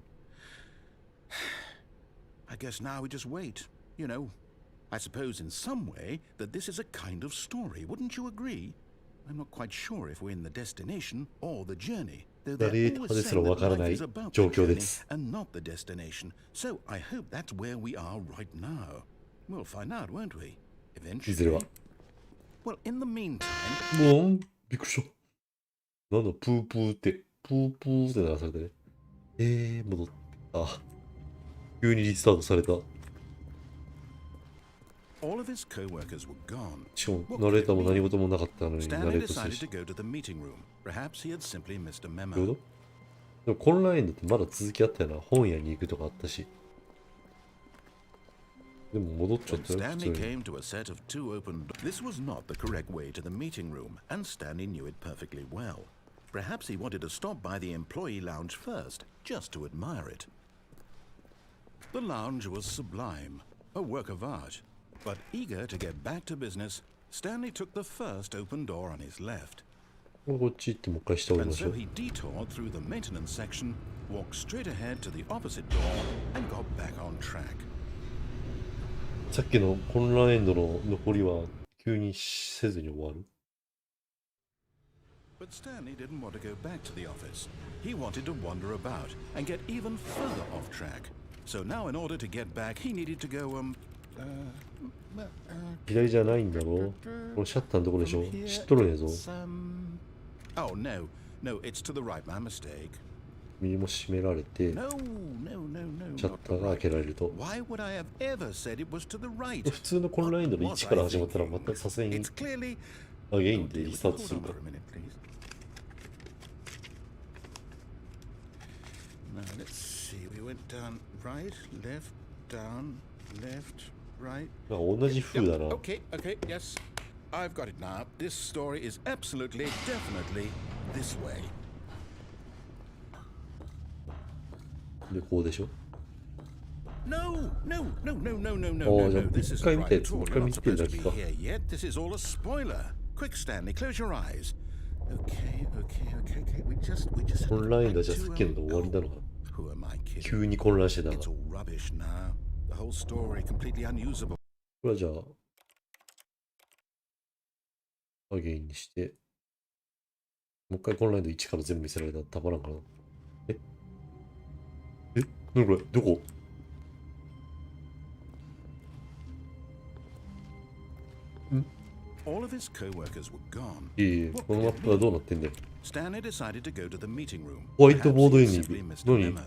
I guess now we just wait. You know, I suppose in some way that this is a kind of story. Wouldn't you agree? I'm not quite sure if we're in the destination or the journey. Though they're always saying that life is about the journey and not the destination. So I hope that's where we are right now. We'll find out, won't we? Eventually. Well, in the meantime... もう、びっくりした。なんだ、プープーって、プープーって鳴らされてね。戻った。急にリスタートされた。しかも、ナレーターも何事もなかったのにナレートするし。どういうこと？でも混乱エンドってまだ続きあったよな。本屋に行くとかあったし。でも戻っちゃったよ。Stanley came to a set of two open doors. This was not the correct way to the meeting room, and Stanley knew it perfectly well. Perhaps he wanted to stop by the employee lounge first, just to admire it. The lounge was sublime, a work of art. But eager to get back to business, Stanley took the first open door on his left. こっち行ってもう一回下降りましょ And so he detoured through the maintenance section, walked straight ahead to the opposite door, and got back on track. さっきの混乱エンドの残りは急にせずに終わる But Stanley didn't want to go back to the office. He wanted to wander about and get even further off track. So now in order to get back, he needed to go, 左じゃないんだろこれシャッターのとこでしょ知っとるんやぞ Oh, no, it's to the right, my mistake. 右も閉められて No, シャッターが開けられると Why would I have ever said it was to the right? 普通の混乱エンドの1から始まったらまたさすがにアゲインでリスタートするから Now let's see, we went down right, left, down, left, right. 同じ風だな Okay, yes. I've got it now. This story is absolutely, definitely this way. でこうでしょ No. This is right. We're not supposed to be here yet. This is all a spoiler. Quick, Stanley, close your eyes. Okay. We just 混乱エンドじゃさっきの終わりなのか Who am I kidding? 急に混乱してたな It's all rubbish now. The whole story completely unusable. これはじゃあアゲインにしてもう一回混乱エンド1から全部見せられたらたまらんかな何これどこ All of his co-workers were gone. いえこのマップはどうなってんだよ Stanley decided to go to the meeting room. ホワイトボードエンディ Perhaps he ン simply グ missed a 何 memo.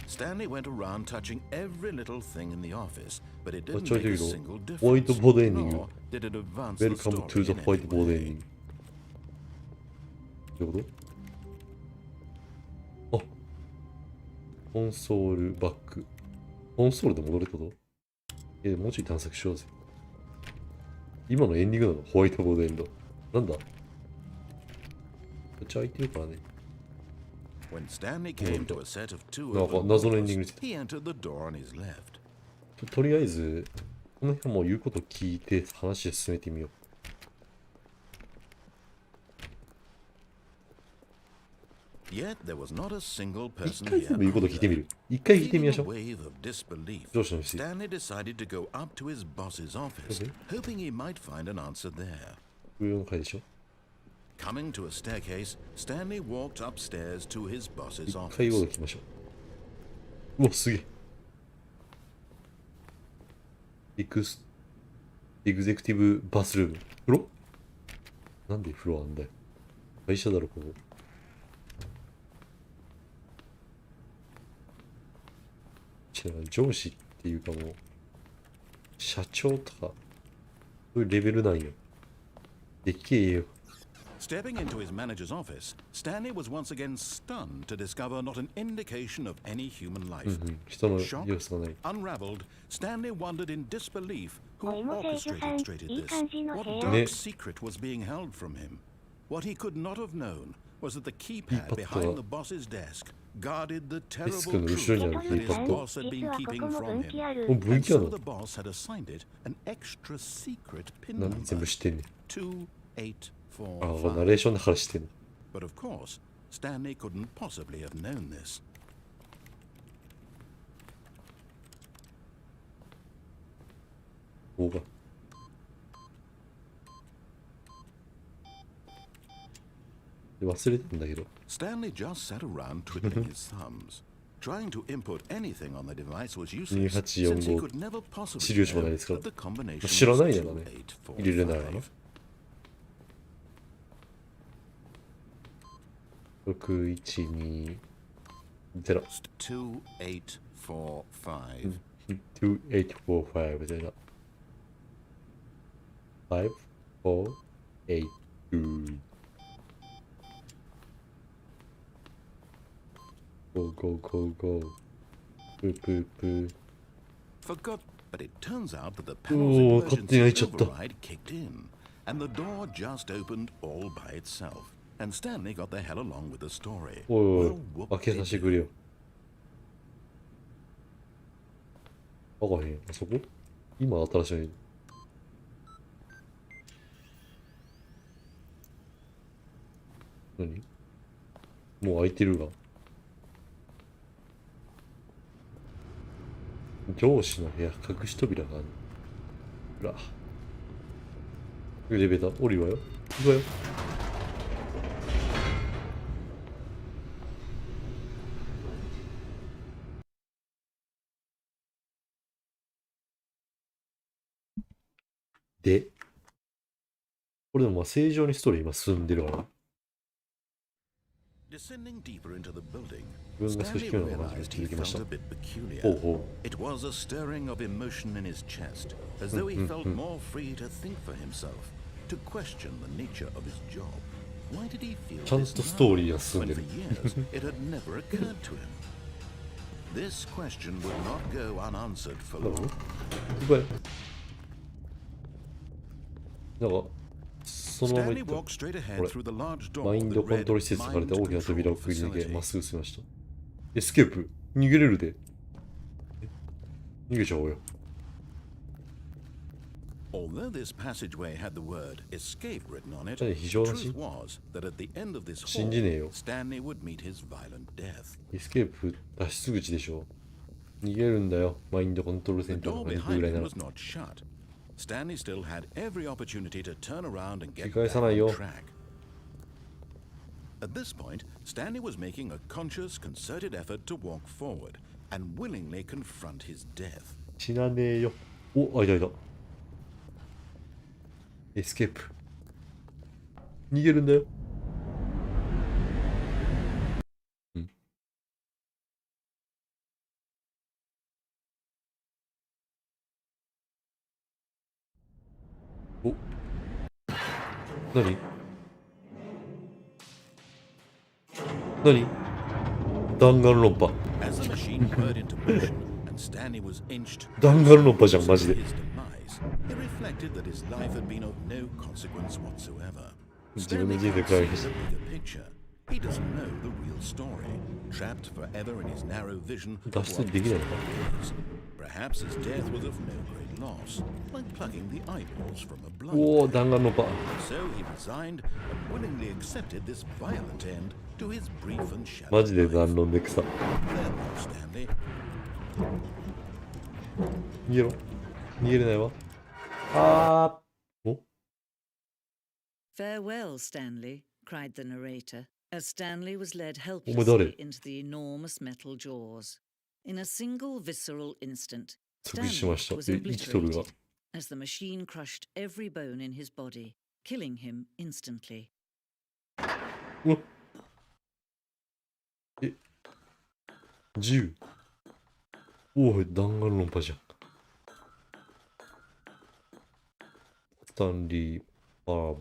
Stanley went around touching every little thing in the office, but it didn't make a single difference. ホワイトボードエンディング Nor did it advance the Welcome to story the in white any board way. ending どういうことあコンソールバックコンソールで戻れたこともうちょい探索しようぜ今のエンディングなのホワイトボードエンドなんだこっち開いてるからね When Stanley came to a set of two なんか open 謎のエンディン doors, グに he entered the door on his left. とりあえずこの辺も言うこと聞いて話を進めてみよう Yet there was not a single 一 person 回 here. 全部言うこと聞いてみる一回聞いてみましょ Feeling う a wave of disbelief, 上司の人 Stanley decided to go up to his boss's office, Okay. hoping he might find an answer there. 上の階でしょ Coming to a staircase, Stanley walked upstairs to his boss's 一回 office. 言うこと聞きましょううわすげえエグゼクティブバスルーム風呂なんで風呂あんだよ会社だろここ上司っていうかもう社長とかそういうレベルなんよでけえよ。Stepping into his manager's office, Stanley was once again stunned to discover not an indication of any human うん life. うん。人の様子がない。 Unraveled, Stanley wondered in disbelief who おいも聖女さん、 orchestrated いい this. 感じの部 What 屋。 dark secret was being held from him? What he could not have known was that the keypad behind the boss's desk guarded the terrible デスクの truth 後ろにある that キー his パッド。 boss had 実 been はこ keeping こも from 分岐 him. ある。お、分 And 岐あ so る the の？ boss had assigned it an extra secret pin 何 number. 全部知ってんねん。あ、これナ 2845. レーションだから知ってんの。 But of course, Stanley couldn't possibly have known this. 棒が。で忘れてんだけど。 Stanley just sat around twiddling his thumbs. Trying to input anything on the device was useless since he could never possibly 資料紙もない know ですから。 that the combination 知ら was ないならね。入れれないわな。 2845. 6120。 2845. 2845みたいな。5482。Go, go, go, go. プープープー。 Forgot, but it turns out that the おー、 panel's 勝手に開い emergency ちゃった。 override kicked in, and the door just opened all by itself. And Stanley got the hell along with the story. おいおい Well, whoop 開けさせてくれよ。開かへん。あそこ今新しい。何もう開いてるが。上司の部屋、隠し扉がある。ほら。エレベーター、降りるわよ。行くわよ。で、これでもまあ正常にストーリー今進んでるから。 Descending deeper into the building, 自分が少し Stanley 興味のある realized 気 he づきまし felt た a。bit peculiar. ほうほ It was a stirring of emotion in his chest, as though he felt more free to think for himself, to question the nature of his job. Why did he feel う。ちゃん this とストーリー now, が進ん when で for る。 years it had never occurred to him? This question would not go unanswered for なるほ long. ど。行くわよ。なんか、そのまま Stanley 行った。 walked straight ahead これ through the large マ door イン that ドコントロー read ル施設と書かれ Mind た大きな扉を Control くぐり抜け、 Facility. まっすぐ進みました。エスケープ逃げれるで。逃げちゃおうよ。 Although this passageway had the word escape written on it, 何 the 非常な truth し was that at the end of this 信じねえ hall, よ。 Stanley would meet his violent death. エスケープ脱出口でしょ。逃げるんだよ。マインドコントロールセ The ンターと door かに行く behind ぐらい him なら。 was not shut. Stanley still had every opportunity to turn around and get 引き返 back さない on よ。 track. At this point, Stanley was making a conscious, concerted effort to walk forward and willingly confront his death. 死なねえよ。お、あいたいた。エスケープ。逃げるんだよ。んお。何何弾丸論破。 As the machine whirred into motion and Stanley was inched 弾丸論破じゃん、マジで。 his demise, he reflected that his life had been of no consequence whatsoever. 自分の Stanley 人生 can't から see the bigger picture. He doesn't know the real story, trapped forever in his narrow vision of 脱 what 出できないのか。 is. Perhaps his death was of no great loss, like plucking the eyeballs from a blind おお、 man. 弾丸論破。 So he resigned and willingly accepted this violent end to his brief and マ shallow ジで life. 弾論で草。 There was Stanley. 逃げろ。逃げれないわ。あー。お Farewell, Stanley, cried the narrator, as Stanley was led誰 helplessly into the enormous metal jaws. In a single visceral instant, 即死しま Stanley した。 was え、生きとるが。 obliterated as the machine crushed every bone in his body, killing him instantly. うわえ、銃。おい、弾丸論破じゃん。スタンリー・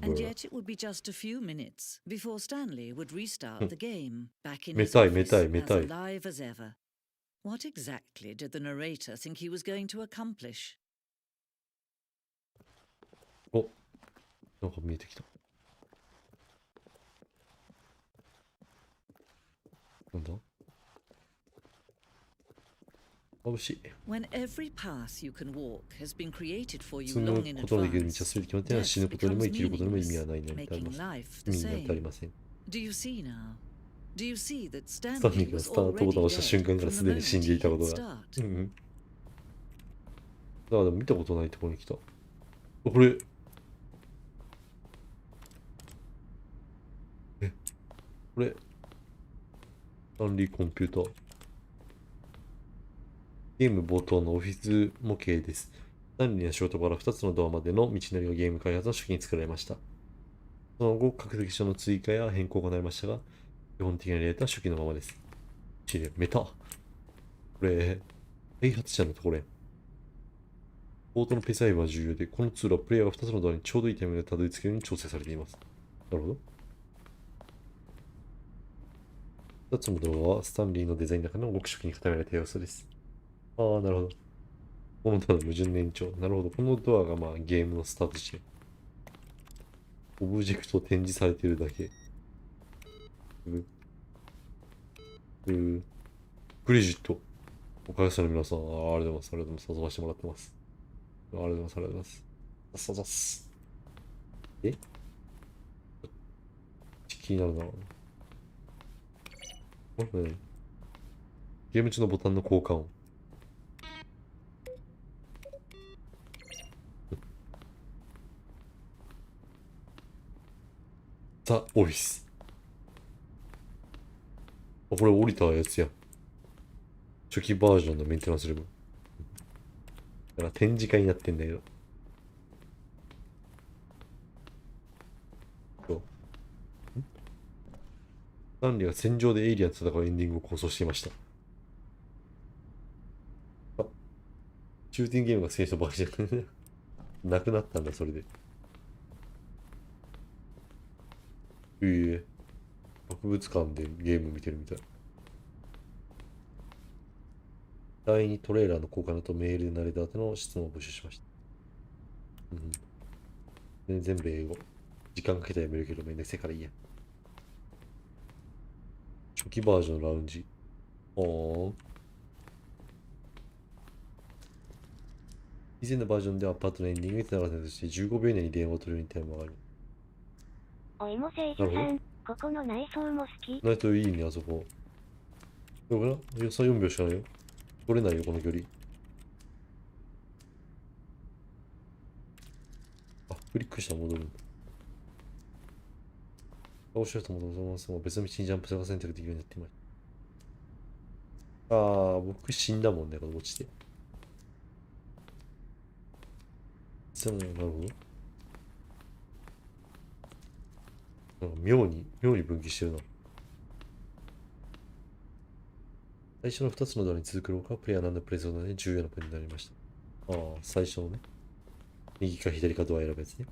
And yet it would be just a few minutes before Stanley would restart the game, back in his めたい office めたい as めたい。 alive as ever. What exactly did the narrator think he was going to accomplish? お、なんか見えてきた。なんだ？眩しい。 When every path you can walk has been created for you 進む long in ことのできる道は advance, 全て決まってない。死ぬことにも生きることにも意味はないのにあり making ます。 life 意 the 味なんてあり same. ません。 Do you see now? Do you see that スタンリ Stanley ーが was スタートボタンを already 押した瞬 dead 間から from す the でに死ん moment で he いたこ had とが。 start? うんうん。だから見たことないところに来た。これ。これ。スタンリーコンピューター。ゲーム冒頭のオフィス模型です。スタンリーの仕事から2つのドアまでの道のりがゲーム開発の初期に作られました。その後、各セクションの追加や変更が行われましたが、基本的なデータは初期のままです。メタ。これ、開発者のところ。ポートのペース配分は重要で、このツールはプレイヤーが2つのドアにちょうどいいタイミングでたどり着けるように調整されています。なるほど。2つのドアはスタンリーのデザインの中のごく初期に固められた要素です。ああ、なるほど。このドアの矛盾の延長。なるほど。このドアがゲームのスタート地点。オブジェクト展示されているだけ。クレジット。おかげさまで皆さん、ありがとうございます。ありがとうございます。遊ばせてもらってます。ありがとうございます。ありがとうございます。ささす。気になるな。これね、ゲーム中のボタンの交換音。ザ・オフィス。あ、これ降りたやつや。初期バージョンのメンテナンスルーム。だから展示会になってんだけど。スタンリーは戦場でエイリアンと戦うエンディングを構想していました。あ、シューティングゲームが好きな人ばかりじゃなくなったんだ、それで。博物館でゲーム見てるみたい。第2トレーラーの交換とメールで慣れた後の質問を募集しました。全部英語。時間かけたらやめるけどめんどくせえからいいや。初期バージョンのラウンジ。以前のバージョンではパートのエンディングにつながったとして15秒以内に電話を取るようにタイムがある。おいも聖女さん、ここの内装も好き。ないといいね、あそこ。どうかな？予算4秒しかないよ。取れないよ、この距離。あ、クリックしたら戻るんだ。倒しようと戻ります。もう別の道にジャンプが選択できるようになっていました。ああ、僕死んだもんね、この落ちて。なるほど。なんか妙に分岐してるな。最初の2つのドアに続く廊下はプレイヤーなんでプレイするので重要なポイントになりました。ああ、最初のね。右か左かドア選ぶやつね。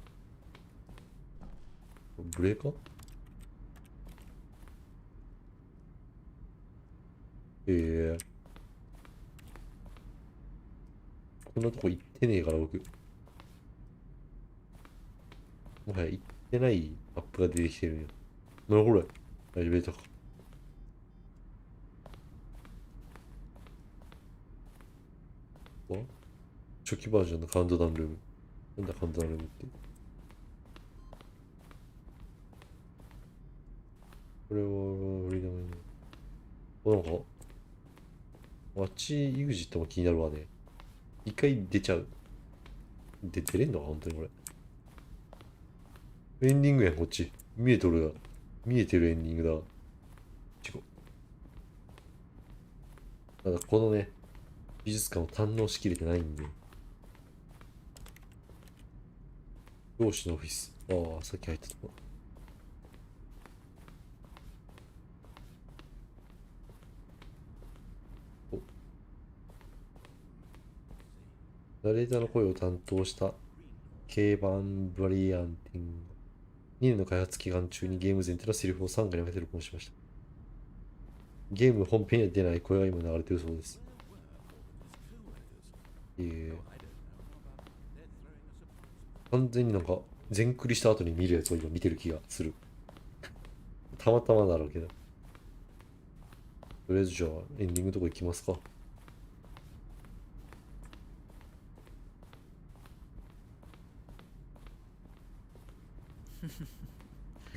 ブレーカー？こんなとこ行ってねえから僕。もはや行ってないマップが出てきてるんよ。なるほど。エレベーターか。初期バージョンのカウントダウンルーム。なんだカウントダウンルームって。これは、フリーダムに。なんか、あっち EXIT も気になるわね。一回出ちゃう。出れんのか本当にこれ。エンディングやん、こっち。見えとるが。見えてるエンディングだ。違う。ただ、このね、美術館を堪能しきれてないんで。上司のオフィス。ああ、さっき入ってた。ナレーターの声を担当した競馬ブリアンティング。2年の開発期間中にゲーム全体のセリフを3回に分けて録音しました。ゲーム本編には出ない声が今流れてるそうです。完全になんか全クリした後に見るやつを今見てる気がする。たまたまだろうけど。とりあえずじゃあエンディングのとこ行きますか。びっ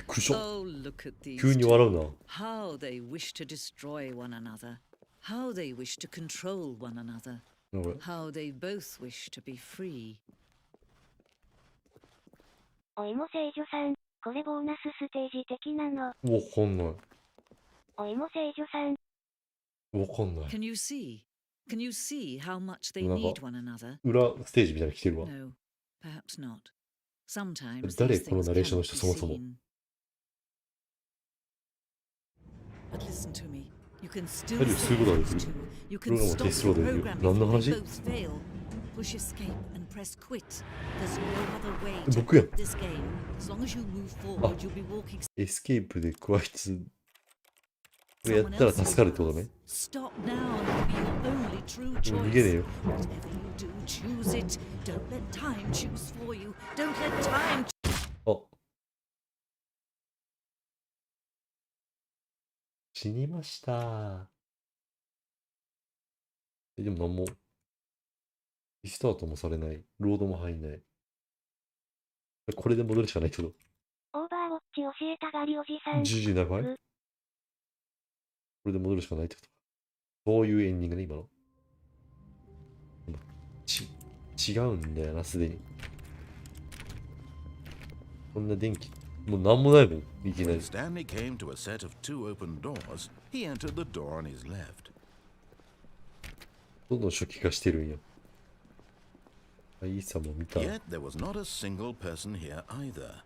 くりした。 Oh, look at these 急に笑う two. な。 How they wish to destroy one another. How they wish to control one another. なんか How they both wish to be free. おいも聖女さん、これボーナスステージ的なの。わかんない。おいも聖女さん。わかんない。 Can you see? Can you see how much they なんか need one another? 裏ステージみたいなの来てるわ。 No, perhaps not. Sometimes 誰 these この things ナレーションの cannot 人 be そもそも。 seen. But listen to me. You can still 何をすることができる。 You これ can がもう stop デスロー the ドできる。 program 何の if 話 they both fail. Push escape and press quit. There's no other way to 僕やん。 quit this game. As long as you move forward, you'll be walking エスケープで加えつ。これやったら助かるってことね。 Stop now and it'll be your only true もう逃げねえ choice. よ。 Whatever you do, choose it. Don't let time choose for you. Don't let time あ。死にました。でも何も、リスタートもされない。ロードも入んない。これで戻るしかないけど。オーバーウォッチ教えたがりおじさん。じじい長い。これで戻るしかないってことか。そういうエンディングね、今の。違うんだよな、すでに。こんな電気、もうなんもないもん、いきなり。 Stanley came to a set of two open doors. He entered the door on his left. どんどん初期化してるんや。いいさも見た。 Yet there was not a single person here either.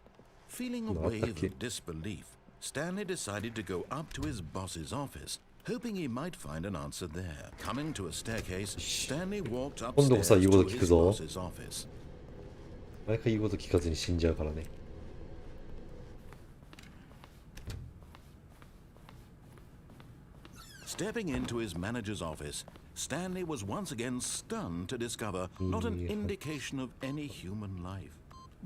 Feeling a wave of disbelief, Stanley decided to go up to his boss's office, hoping he might find an answer there. Coming to a staircase, Stanley walked upstairs to his boss's office. 毎回言うこと聞かずに死んじゃうからね。Stepping into his manager's office, Stanley was once again stunned to discover not an indication of any human life.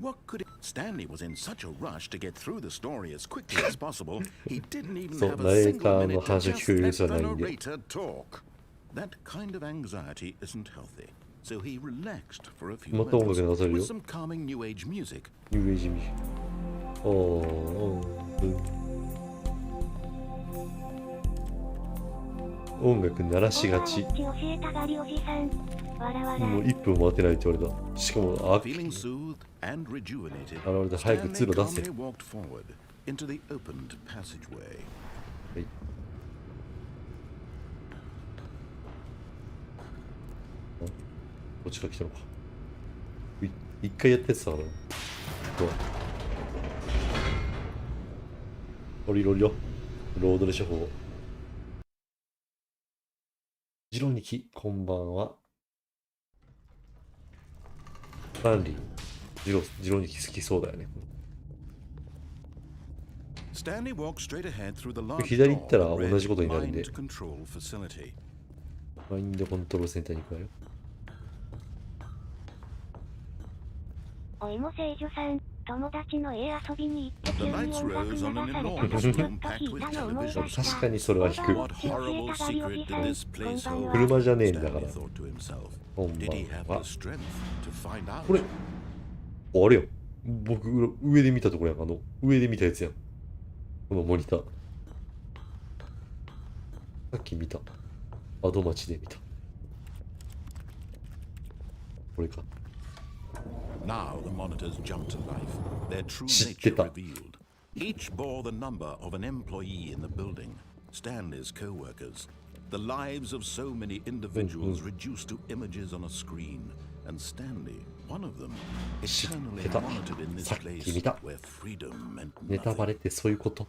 What could it... Stanley was in such a rush to get through the story as quickly as possible, he didn't even have a single minute to just let the narrator talk. That kind of anxiety isn't healthy, so he relaxed for a few minutes with some calming New Age music. New Age music. Oh, 音楽鳴らしがち。もう1分も待てないって言われた。しかも、現れて早く通路出せ。はい。こっちから来たのか。一回やってたからな。降りろりろ。ロードで処方。ジロニキ、こんばんは。スタンリー、ジロニキ好きそうだよね。左行ったら同じことになるんで。マインドコントロールセンターに行くわよ。おいも聖女さん、友達の家遊びに行って急に音楽流された時ずっと聞いたの思い出した。確かにそれは引く。教えたがりおじさん、こんばんは。車じゃねえんだから。こんばんは。これ、あれよ。僕、上で見たところやん。上で見たやつやん。このモニター。さっき見た。アド町で見た。これか。Now the monitors jumped to life, their true nature revealed. Each bore the number of an employee in the building, Stanley's co-workers. The lives of so many individuals reduced to images on a screen, and Stanley, one of them, eternally monitored in this place where freedom meant nothing. ネタバレってそういうこと。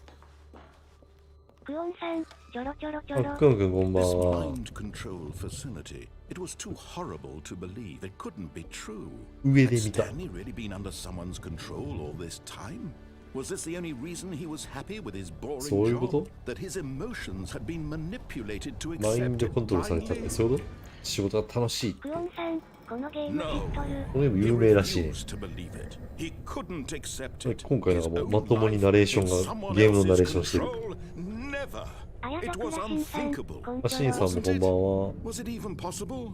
クオンさん、ちょろちょろちょあ、ろ。クオンくんこんばん This は。 mind control facility, it was too horrible to believe. It couldn't be true. 上 Had で見た。 Stanley really been under someone's control all this time? Was this the only reason he was happy with his boring そういうこ job? と？ That his emotions had been manipulated to マイン accept ド it コントロールされたって blindly? そういうこと？仕事が楽しい。クオンさん、このゲーム知っとる。このゲーム He 有名らしいね。 refused to believe it. He couldn't accept it. 今回なんかもう His ま own ともに life ナレーション in が someone ゲームのナレー else's ションしてる。 control? Never. あや It とく was らしんさん、 unthinkable. コンマシンさんも Wasn't こん it? ばんは。 Was it even possible?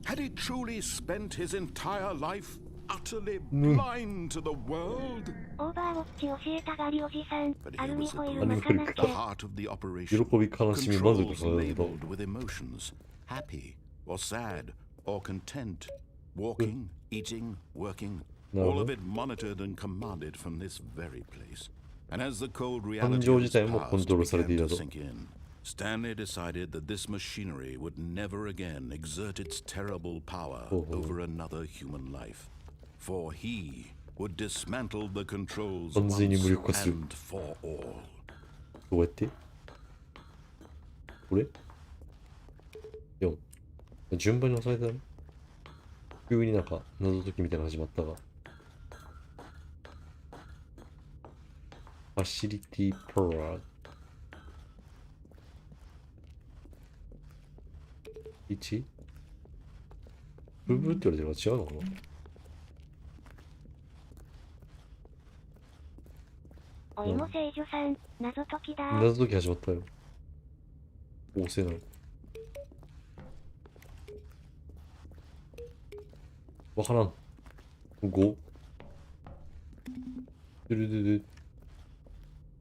Had he truly spent his entire life utterly Mm. blind to the world? オーバーウォッチ教えたがりおじさん、 But ア he ルミ was ホイ the ル巻かな the きゃ。 heart of the 喜 operation. び、悲しみ、満足 Controls があると。 labeled with emotions, happy or sad or content, walking, eating, working, No. all of it monitored and commanded from this very place. And as the cold 感 reality 情 of 自 its 体もコン past トロールされてい began た to と。 sink in, Stanley decided that this machinery would never again exert its terrible power Oh. over another human life. For he would dismantle the controls 完全に無 once 力化する。 and for all. どうやって？これ？ 4。順番に押さえたの？急になんか謎解きみたいなの始まったが。ファシリティパワー。1？ ブブって言われてるのは違うのかな？おいも聖女さん、謎解きだ。謎解き始まったよ。押せない。わからん。5。ドゥルドゥル。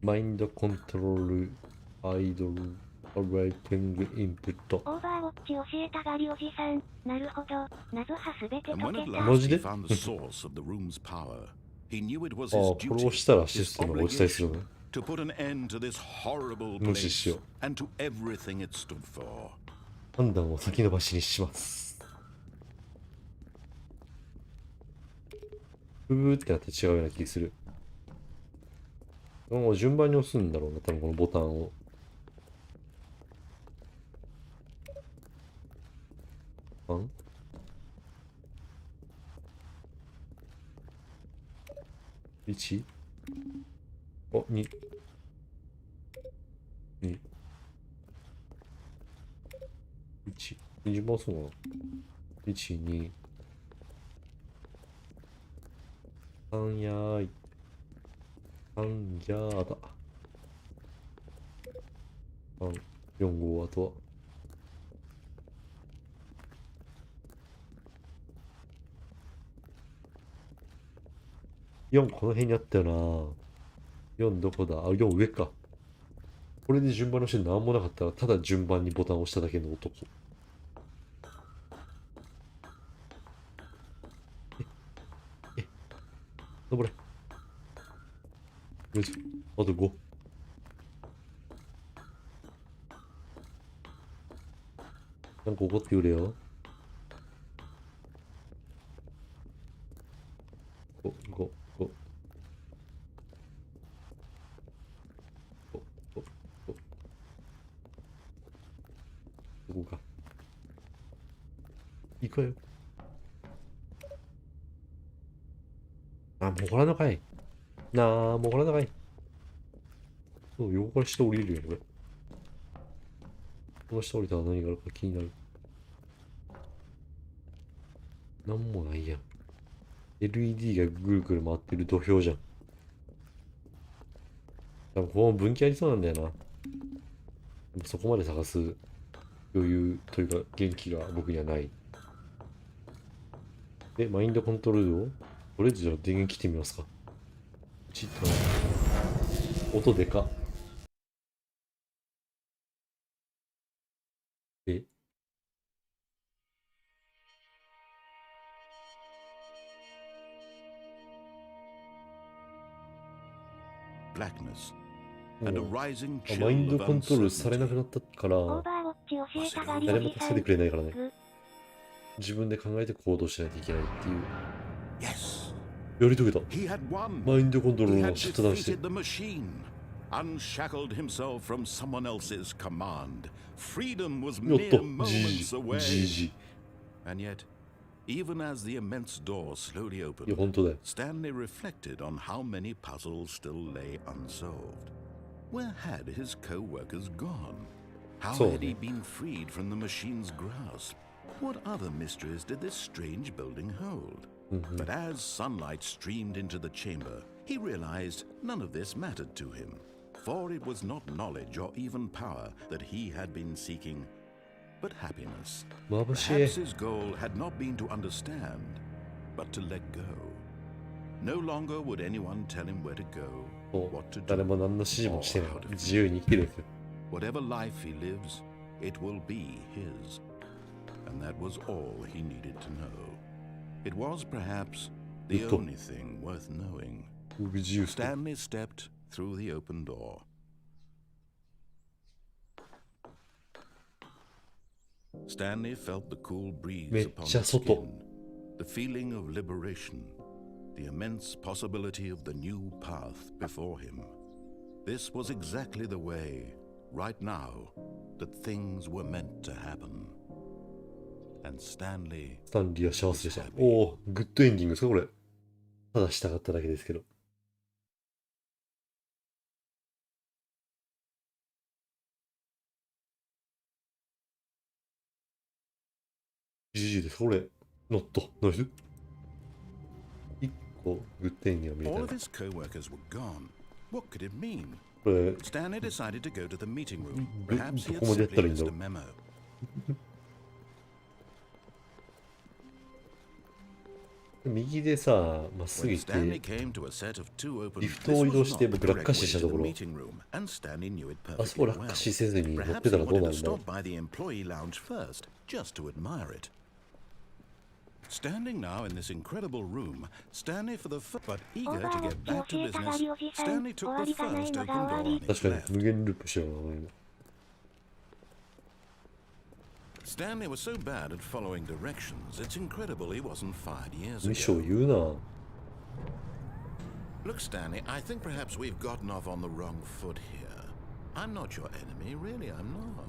マインドコントロール、アイドル、アライティングインプット。オーバーウォッチ教えたがりおじさん、なるほど、謎はすべて And 解 when at けた。 last マジ he で？ found the source of the room's power, he knew it was あ his あ、これ duty, 押したらシ his ステムが落ちたりするの？ to put an end to this horrible 無視し place よう。 and to everything it stood for. 判断を先延ばしにします。ブブーってなって違うような気する。もう順番に押すんだろうな、多分このボタンを。1？ あ、2。2。1。順番押すのかな？ 1、2。3やーい。3やーだ。3、4、5、あとは。4、この辺にあったよな。4どこだ？あ、4上か。これで順番のして何もなかったら、ただ順番にボタンを押しただけの男。登れ。よいしょ。あと5。なんか怒ってくれよ。5、5、5。ここか。行くわよ。あ、もうほらのかい。なあ、もうほらのかい。そう、横から下降りるよ、これ。この下降りたら何があるか気になる。なんもないやん。LED がぐるぐる回ってる土俵じゃん。多分ここも分岐ありそうなんだよな。でもそこまで探す余裕というか元気が僕にはない。で、マインドコントロールをとりあえずじゃあ電源切ってみますか。ちっと音でか。えBlackness and a rising あ、 chill マインド of コントロールされなく uncertainty. なったからオーバーウォッチ教えたがりお誰もじさん。助けてくれないからね。グ自分で考えて行動しないといけないっていう。 Yes, やり遂げた。 he had won. マインドコントロー He ル had をシャットダウンして。 defeated the machine. unshackled himself from someone else's command. Freedom was よっ mere と、moments G away. G And yet, even as the immense door slowly いや、 opened, 本当だよ。 Stanley reflected on how many puzzles still lay unsolved. Where had his co-workers gone? How So- had he been freed from the machine's grasp? What other mysteries did this strange building hold? But as sunlight streamed into the chamber, he realized none of this mattered to him, for it was not knowledge or even power that he had been seeking, but happiness. 眩しい。 Perhaps his goal had not been to understand, but to let go. No longer would anyone tell him where to go, そう what to 誰 do. も何の指示もしてない。自由に生きるんですよ。 Whatever life he lives, it will be his. And that was all he needed to know. It was perhaps the Tutto. only thing worth knowing. 僕自由して。 Stanley stepped through the open door. Stanley felt the cool breeze めっ upon ちゃ his 外。 skin, the feeling of liberation, the immense possibility of the new path before him. This was exactly the way, right now, that things were meant to happen. And Stanley スタンリーは幸せでした。おお、グッドエンディングですかこれ。ただしたかっただけですけど。GG ですかこれ。ノット。ナイス。一個グッドエンディングが見 all れ of たな。 his co-workers were gone. What could it mean? これ、 Stanley decided to go to the meeting room. Do- Perhaps he had どこまでやったらい simply いんだろ missed う。 a memo. 右でさ、まっすぐ When 行って、 Stanley came to a set of two open リフトを移動して this was not 僕 the 落 correct 下死した way と to こ the ろ、 meeting room, and Stanley knew it あそこ perfectly 落 well. 下死せずに乗っ Perhaps て he たらどう wanted な to るんだろ stop by the employee lounge first, just to admire it. Standing now in this incredible room, Stanley for the first, but オ eager ーバ to ーウォッ get チ back 教 to えたが business, りおじさん、 Stanley 終 took わ the りがない first の open が door 終わ on り。 his 確かに left. 無限ループしてるな、今。 Stanley was so bad at following directions, it's incredible he wasn't fired years ミッション ago. 言うな。 Look, Stanley, I think perhaps we've gotten off on the wrong foot here. I'm not your enemy, really, I'm not.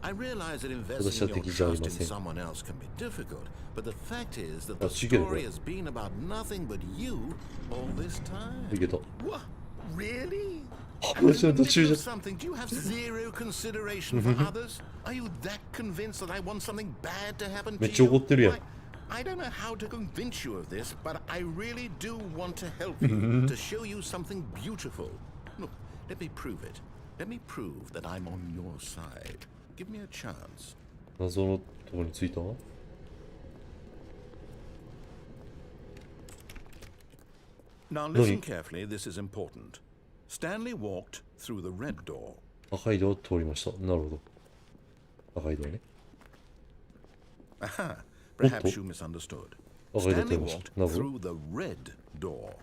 I realize that investing your trust in someone else can be difficult, but the fact is that the story has been about nothing but you all this time. いけた。 What? Really? 話の途中じゃ。 Something? Do you have zero consideration for others? Are you that convinced that I want something bad to happen めっ to ちゃ you? 怒ってるやん。 I don't know how to convince you of this, but I really do want to help you, to show you something beautiful. Look, let me prove it. Let me prove that I'm on your side. Give me a chance. 謎のところに着いた。 Now listen carefully, this is important. Stanley walked through the red door. 赤い道を通りました。なるほど。赤い道ね。 Aha, perhaps you misunderstood. Stanley walked through the red door.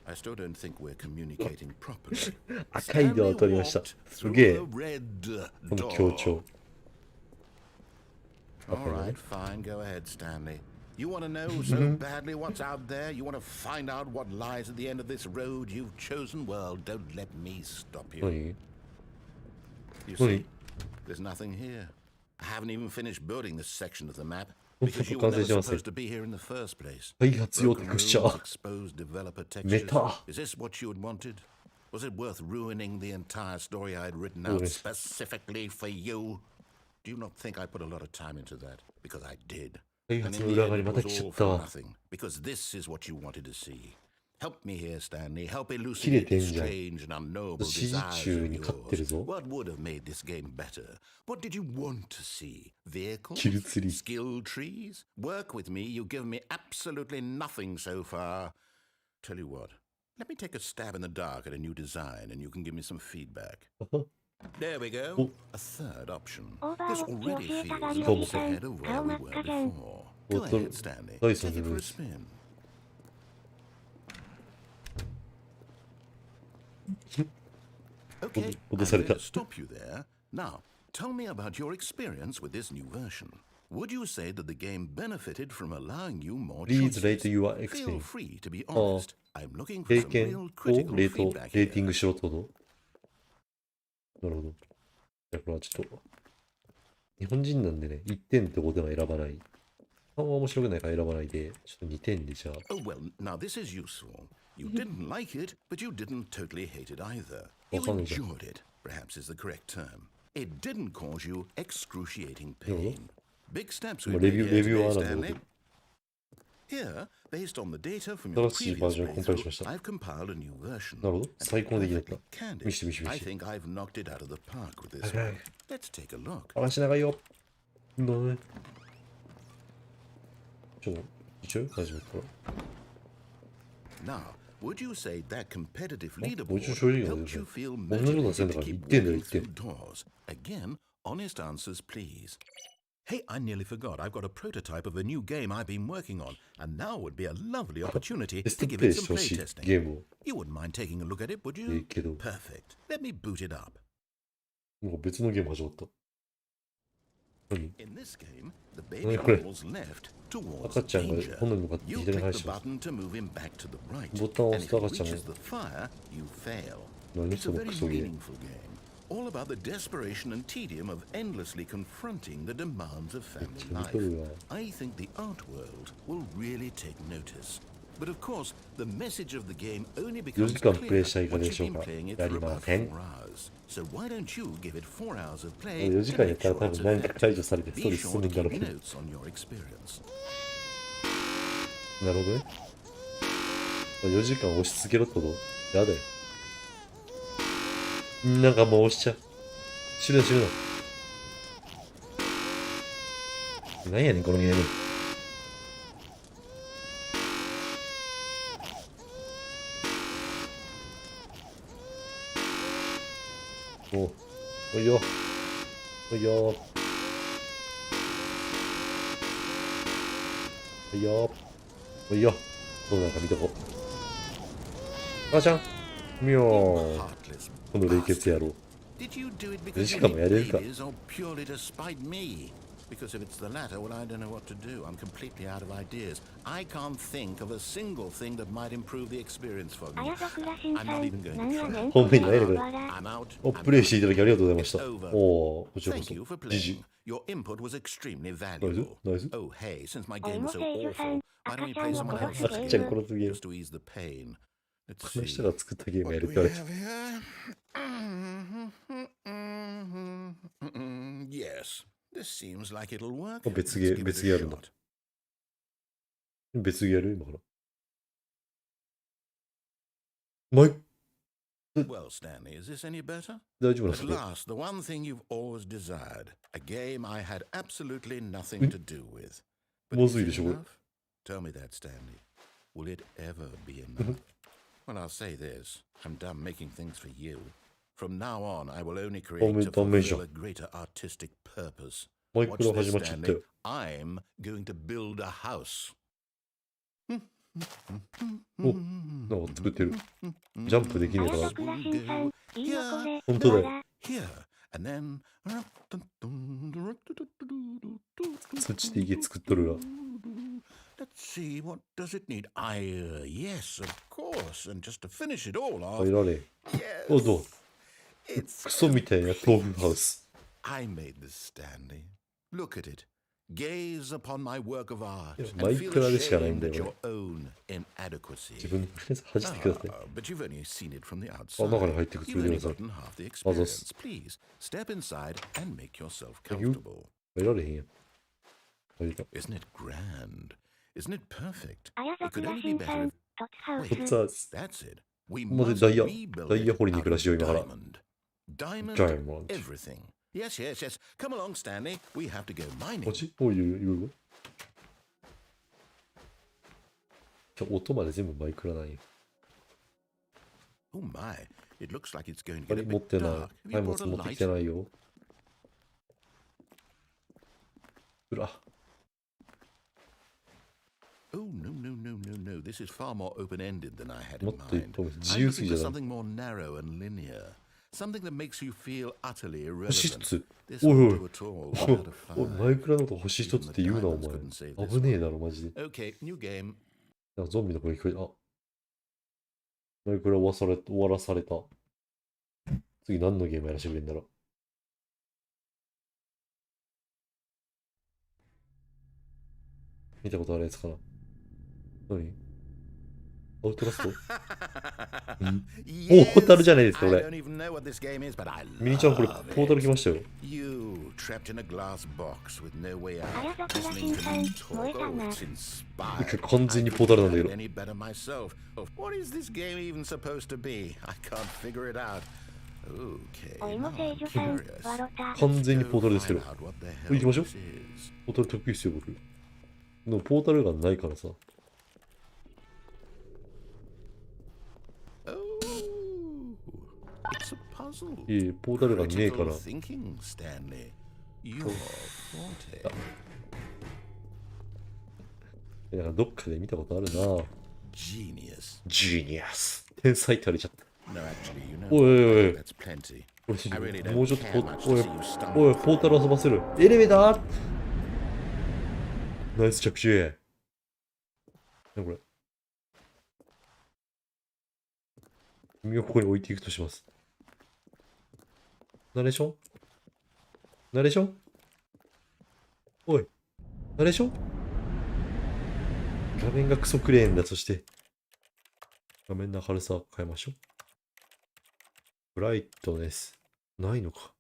I still don't think we're communicating properly. 赤い道を通りました。すげえ。この強調。 All right, fine. Go ahead, Stanley. You want to know so badly what's out there? You want to find out what lies at the end of this road you've chosen? Well, don't let me stop you. 何 You see, there's nothing here. I haven't even finished building this section of the map because you were never supposed to be here in the first place. 開発用テクスチャ Rooms, ー。 exposed developer メ textures. タ。 Is this what you had wanted? Was it worth ruining the entire story I'd written out specifically for you? Do you not think I put a lot of time into that? Because I did. 開 And 発 in の the 裏 end, 側に it また was 来ちゃ all った for わ。 nothing. Because this is what you wanted to see. Help me here, Stanley. Help 切れ elucidate てん the じゃん。 strange and unknowable 指示 desires 中 of に勝ってる yours. ぞ。 What would have made this game better? What did you want to see? Vehicles? キルツリー。 Skill trees? Work with me. You've given me absolutely nothing so far. Tell you what. Let me take a stab in the dark at a new design, and you can give me some feedback. There we go. A third option. This already feels almost ahead of where we were before. Go ahead, Stanley. Take it for a spin. 脅された。 I'm going to stop you there. Now, tell me about your experience with this new version. Would you say that the game benefited from allowing you more Please choices? rate your Feel experience. free to be honest. I'm looking for 経 some 験 real を critical レ feedback ーティン here. グしろってこと？なるほど。じゃあこれはちょっと、日本人なんでね、1点ってことは選ばない。3は面白くないから選ばないで、ちょっと2点でじゃあ。Oh, well, now this is useful. You didn't like it, but you didn't totally hate it either. You わかんないじゃん。 enjoyed it, perhaps is the correct term. It didn't cause you excruciating なるほど。 pain. Big steps ま we あレ made ビュ here ーは today, なんだけ Stanley. ど、 Here, based on the data from your 新しい previous バージョンをコンパイルし playthrough, ました。 I've compiled a new version. なるほど。 And to 最 be 高の出来だった。 perfectly 見せて candid, 見せて見 I せて。 think I've knocked it out of the park with this はいは one. い。 Let's take a look. 話長いよ。ね。一応始めたから。 Now, would you say that competitive もう一応 leaderboard 正直な helped you feel 同じことはせん motivated だか to ら1 keep 点だよ walking 1点。 through doors? Again, honest answers, please. Hey, I nearly forgot. I've got a prototype of a new game I've been working on, and now would be a lovely opportunity テスト to プレ give イ it し some てほしい playtesting. ゲームを。 You wouldn't mind taking a look at it, would い you? いけど、 Perfect. Let me boot it up. もう別のゲーム始まった。何？ In this game, the 何 baby これ？ falls left towards 赤ちゃんが danger. 炎に向かって You 左に click 配 the 信。 button to move him back to the right. ボタンを And 押す if と he 赤ちゃん reaches が。 the fire, you fail. 何 It's そ a の very クソゲー。 meaningful game, all about the desperation and tedium of endlessly confronting the demands of めっ family ちゃ見 life. とるわ。 I think the art world will really take notice. But of course, the message of the game only 4 becomes 時間プレ clear イしたらいかが once でしょ you've う been か？ playing it や for りま about せん。 4 hours. So why don't you give it 4 hours of play 4時 to 間やっ make たら sure 多 it's 分何 effective? か解除されてスト Be レス進 sure む to んだろう keep けど。 notes on your experience. なるほどね。4時間押し続けろってことやだよ。なんかもう押しちゃう。知るな知るな。なんやねんこのゲーム。おいよ。おいよ。おいよ。おいよ。どうなんか見とこう。母ちゃん。みょー。 Heartless この冷血野郎。 Did you do it because 時 you 間も need やれるか。 babies or purely to spite me? Because if it's the latter, well, I don't know what to do. I'm completely out of ideas. I can't think of a single thing that might improve the experience for me. 綾桜新 I'm さ not ん、 even going なん to やねん try. 本編にないねこれ。 I'm out. お、 I'm プレイしてい out. ただきありがとうございました。 It's over. おー、こちらこ Thank you for そ。じじ playing. Your input was extremely ナイス valuable. ナイス。 Oh, hey, since my おい game も was so 聖女さ awful, ん、 why don't 赤 we ちゃ play んを someone 殺す else's ゲ赤ちゃん ーム。殺すゲーム just。to ease the pain? Let's この人 see. が作ったゲームや What るっ do て we 言われて。 have here? Yes, this seems like it'll work. 別 Let's ゲー、 give it 別 a ゲーやるんだ。 shot. 別ゲーやる今から。マイク、 Well, Stanley, is this any better? 大丈夫なんです At か？ last, the one thing you've always desired. A game I had absolutely nothing to do with. But ま is ずい it でしょこれ。 enough? Tell me that, Stanley. Will it ever be enough? Well, I'll say this. I'm done making things for you. From now on, I will only create to fulfill a greater artistic purpose. マイク Watch が this, 始まっちゃった Stanley. よ。 I'm going to build a house. お、なんか作ってる。ジャンプできねえか綾ら。桜新さん、いいよこれ。本当だよ。わら Here, and then... そっちで家作っとるわ。 Let's see, what does it need? Yes, of course. And just to finish it all 入 off, られ。 yes, お、どう it's クソみたいな豆腐ハウス。 I made this, Stanley. Look at it. Gaze upon my work of art いや and マイ feel クラでしかないん ashamed だ at よ。 your own inadequacy. 自分のやつ恥じてください。 But you've only seen it from the あ、 outside. 中に入ってく You've れて only ください。 gotten half the あざっす。 experience. Please step inside and make yourself Thank you. comfortable. 入られへんやん。入れた。 Isn't it grand? Isn't it perfect? 綾 It could 桜 only be 新さ better ん if..、凸ハウ Wait, トッツ ス。ハウス。 that's it. We もうで must ダイヤ、 rebuild ダイヤ it 掘りに行 out くらしいよ、 of 今から。 diamond. Diamond ダイヤモンド。 everything. Yes, yes, yes. Come along, Stanley. We have to go こ mining. っちおい、いろいろ。じゃ音まで全部マイクラなんよ。 Oh my. It looks like it's going to あ get れ a 持っ bit てない。 dark. Have タイ you ム brought ズ a 持ってき light? てないよ。うら。 Oh, no, no, no, no, no. This is far more open-ended than I had も in っといっ mind. ぱい自 I'm 由す looking ぎ for じゃない。 something more narrow and linear. Something that makes you feel utterly 星 irrelevant. 一つ。 This おい won't おい do at all without a おい、 fire. マイクラのこと星一つって言うな、お前。危ねえだろ、マジで。 Okay, new game. なんかゾンビの声聞こえた。あ、これ終わらされた。次何のゲームやらせてくれんだろう。見たことあるやつかな。何？アウトラスト？ポータルじゃないですか、俺。ミニちゃん、これ、ポータル来ましたよ。完全にポータルなんだけど。完全にポータルですけど。行きましょう。ポータル得意っすよ、僕。でも、ポータルがないからさ。いえ、ポータルがねえから。なんかどっかで見たことあるな。ジーニアス。天才って言われちゃった。おいおいおい。もうちょっとおい、ポータル遊ばせる。エレベーター。ナイス着地。何これ。君をここに置いていくとします。ナレーション？ナレーション？おい、ナレーション？画面がクソクレーンだ。そして、画面の明るさを変えましょう。ブライトネス。ないのか。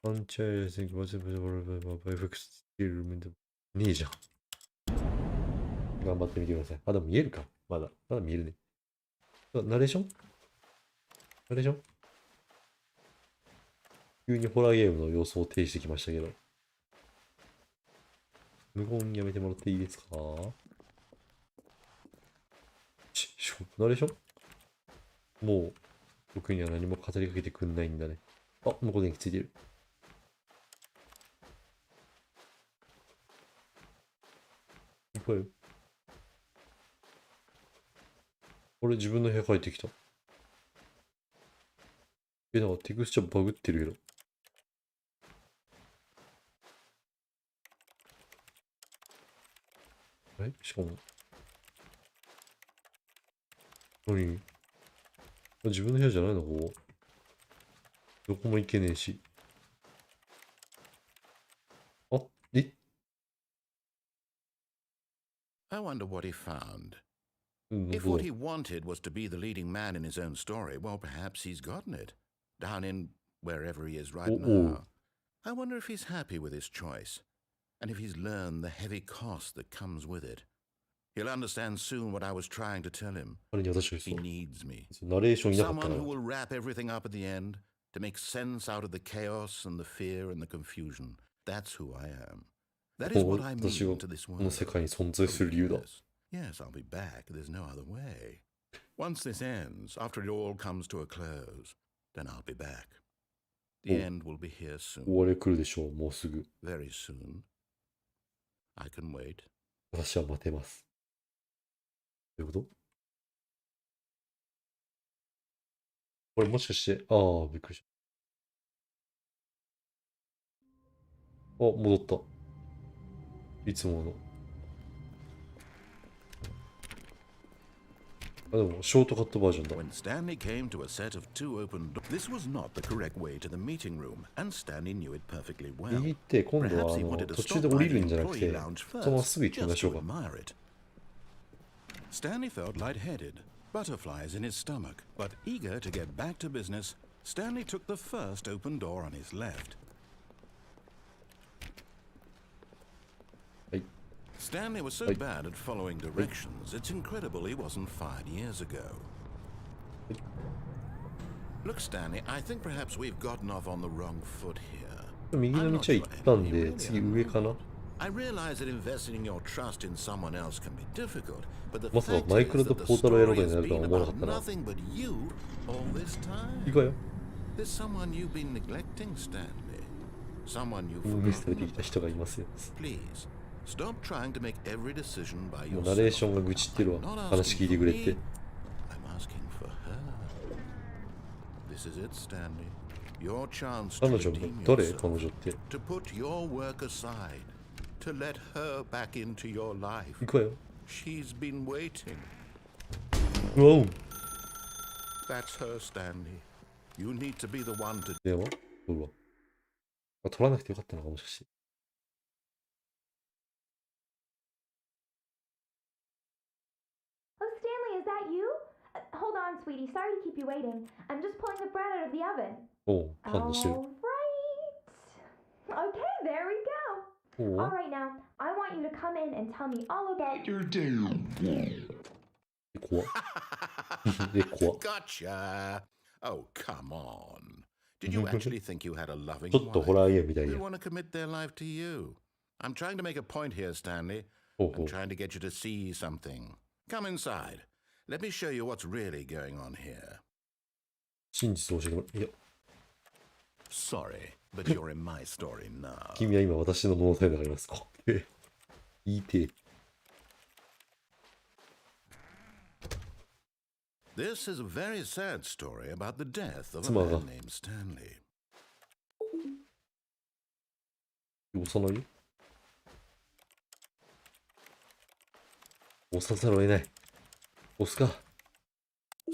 アンチャイセンクバセブルバイフェクスティルメント。ねえじゃん。頑張ってみてください。あ、でも見えるか。まだ見えるね。ナレーション？ナレーション？急にホラーゲームの様相を呈してきましたけど。無言やめてもらっていいですか？ナレーション？もう、僕には何も語りかけてくんないんだね。あ、もうここ電気ついてる。行こうよ。俺自分の部屋帰ってきた。なんかテクスチャバグってるけど。しかも。何？自分の部屋じゃないのここ。どこも行けねえし。あ、I wonder what he found. If what he wanted was to be the leading man in his own story, well, perhaps he's gotten it. Down in wherever he is right now. I wonder if he's happy with his choice, and if he's learned the heavy cost that comes with it. He'll understand soon what I was trying to tell him. He needs me. Someone who will wrap everything up at the end, to make sense out of the chaos and the fear and the confusion. That's who I am. That is what I mean to this world. Yes, I'll be back. There's no other way. Once this ends, after it all comes to a close, then I'll be back. The end will be here soon. Very soon. I can wait. 私は待てます。どういうこと？これもしかして、びっくりした。戻った。いつもの。でも、ショートカットバージョンだ。When Stanley came to a set of two open doors, this was not the correct way to the meeting room, and Stanley knew it perfectly well. 右って今度は途中で降りるんじゃなくて、そのまますぐ行ってみましょうか。Stanley felt lightheaded, butterflies in his stomach, but eager to get back to business, Stanley took the first open door on his left. Stanley was so bad at following directions, it's incredible he wasn't fired years ago. Look, Stanley, I think perhaps we've gotten off on the wrong foot here. 右の道は行ったんで、次上かな。I realize that investing your trust in someone else can be difficult, but the まさかマイクロとポータルをやろうとなるとは思わなかったな。nothing but you all this time. 行こうよ。 There's someone you've been neglecting, Stanley. Someone you've 無視されてきた人がいますよ。 Please, stop trying to make every decision by もう yourself. ナレーションが愚痴ってるわ。話聞いてくれって。I'm asking for her. This is it, Stanley. Your chance to 彼女 redeem 誰？ yourself. 彼女って。 To put your work aside. To let her back into your life. 行くわよ。She's been waiting. うわお That's her, Stanley. You need to be the one to. 電話うわ。あ、取らなくてよかったのかもしかして。Oh, Stanley, is that you? Hold on, sweetie. Sorry to keep you waiting. I'm just pulling the bread out of the oven. おう、パンにしてる。 All right. Okay, there we go. おう All right, now, I want you to come in and tell me all about your day. 怖っ。怖っ。 Gotcha. Oh, come on. Did you actually think you had a loving ちょっと wife ホラーゲームみたい who や。 want to commit their life to you? I'm trying to make a point here, Stanley. ほうほ I'm う。 trying to get you to see something. Come inside. Let me show you what's really going on here. 真実を教えてもらう。いや、 Sorry, but you're in my story now. 君は今私の脳体だからいますか。言いてえ。 This is a very sad story about the death of a Small. man named Stanley. 押さないよ。押さざるを得ない。押すか。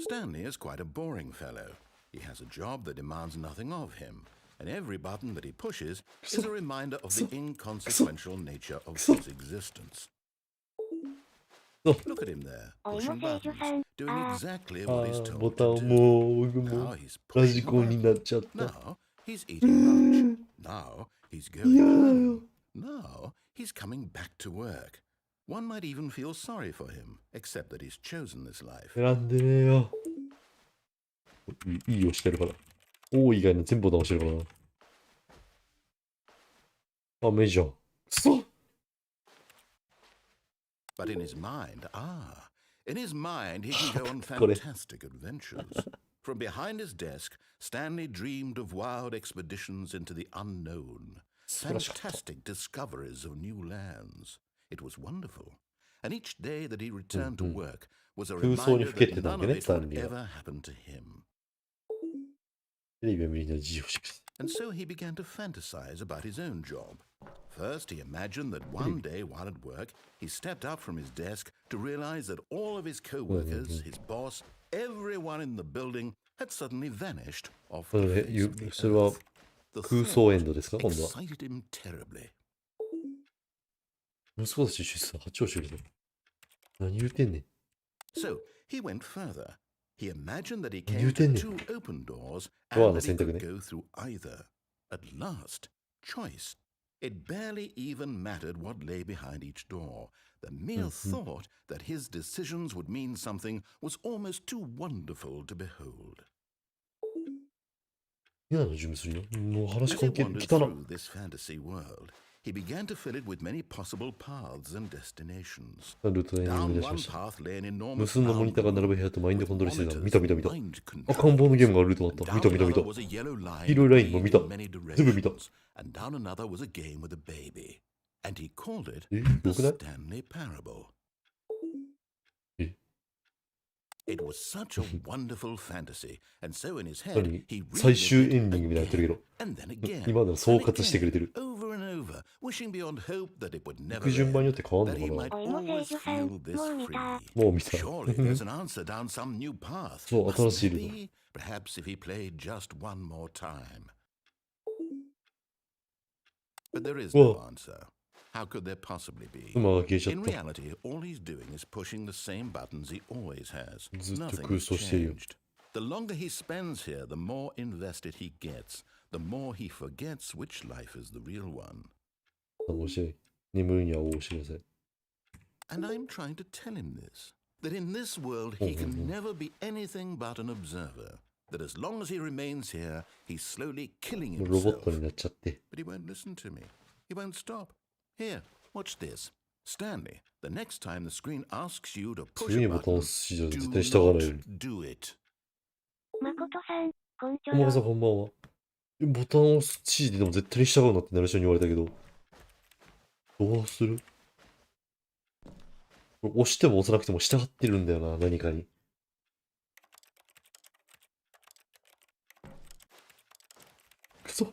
Stanley is quite a boring fellow. He has a job that demands nothing of him, and every button that he pushes is a reminder of the inconsequential nature of his existence. Look at him there, pushing buttons, doing exactly あ what he's ー、ボ told タ to ン do. もう、僕 Now も he's ラジ pushing コンに buttons. なっちゃった。 Now he's eating lunch. Now he's going home. Now he's coming back to work. One might even feel sorry for him, except that he's chosen this life. 選んでねえよ。いいよしてるから。O 以外の全部直してるからな。あ、メジャー。くそ But in his mind, he can go on これ。 fantastic adventures. From behind his desk, Stanley dreamed of wild expeditions into the unknown, fantastic discoveries of new lands. It was wonderful. And each day that he returned to work was a 空想に reminder ふけ that てた none わけ of ね、 it スタン would リーは。 ever happen to him. テレビを見るには自由してください。 And so he began to fantasize about his own job. First, he imagined that one day while at work, he stepped up from his desk to realize that all of his co-workers, his boss, everyone in the building had suddenly vanished off そ the れ face of the それは earth. The 空想エン thought ドですか今度は。 excited him terribly. 息子たち一緒にさ、八王子いるぞ。何言うてんねん。 So he went further. He imagined that he 何言 came うてん to ねん。 two open doors ドア and の that he 選択 could ね。 go through either. At last, choice. It barely even mattered what lay behind each door. The mere thought that his decisions would mean something was almost too wonderful to behold. 何の準備するよ。もう話 As he 関係 wandered 来たな。 through this fantasy world, he began to fill it with many possible paths and destinations. ルートで読み Down 出しま one した。 path lay an enormous 無数のモニターが並ぶ部屋とマインド with コントロールしてたの。見 monitors た見た見た。 and mind 赤 control. ん坊のゲームがあると思った。 Down 見た見た見 another た。 was a yellow line 黄色いラインも leading 見た。 in many 全部見た。 directions. And down another was a game with a baby. And he called it え、 the よくない Stanley Parable. え It was such a wonderful fantasy. And so in his 何 head, he 最終 relived エ it ンディングみたいになってるけ again ど。 and then again 今までの総 and 括してくれて again, る。 over and over, wishing beyond hope that it would 行 never く順番によ end, って変わん that の he か might な。 always feel this free. もう見た。 Surely there's an answer down some new path. そう、 Must 新しい there ルート。 be? Perhaps if he played just one more time. But there is no answer. How could there possibly be? 馬が消えちゃ In った。 reality, all he's doing is pushing the same buttons he always has. ずっと Nothing 空 has 想してるよ。 changed. The longer he spends here, the more invested he gets. The more he forgets which life is the real one. 楽しい。眠るにはお教えください。 And I'm trying to tell him this. That in this world he can never be anything but an observer. That as long as he remains here, he's slowly killing ロボッ himself. トになっちゃって。 But he won't listen to me. He won't stop. Here, watch this. Stanley, the next time the screen asks you to push 次 a にボタン button, を押す指示は do 絶対従わないよう not に。 do it. 誠さん、こんちょおまかさんろ。こんばんは。ボタンを押す指示でも絶対に従うなってナレーションに言われたけど。どうする？押しても押さなくても従ってるんだよな、何かに。くそ。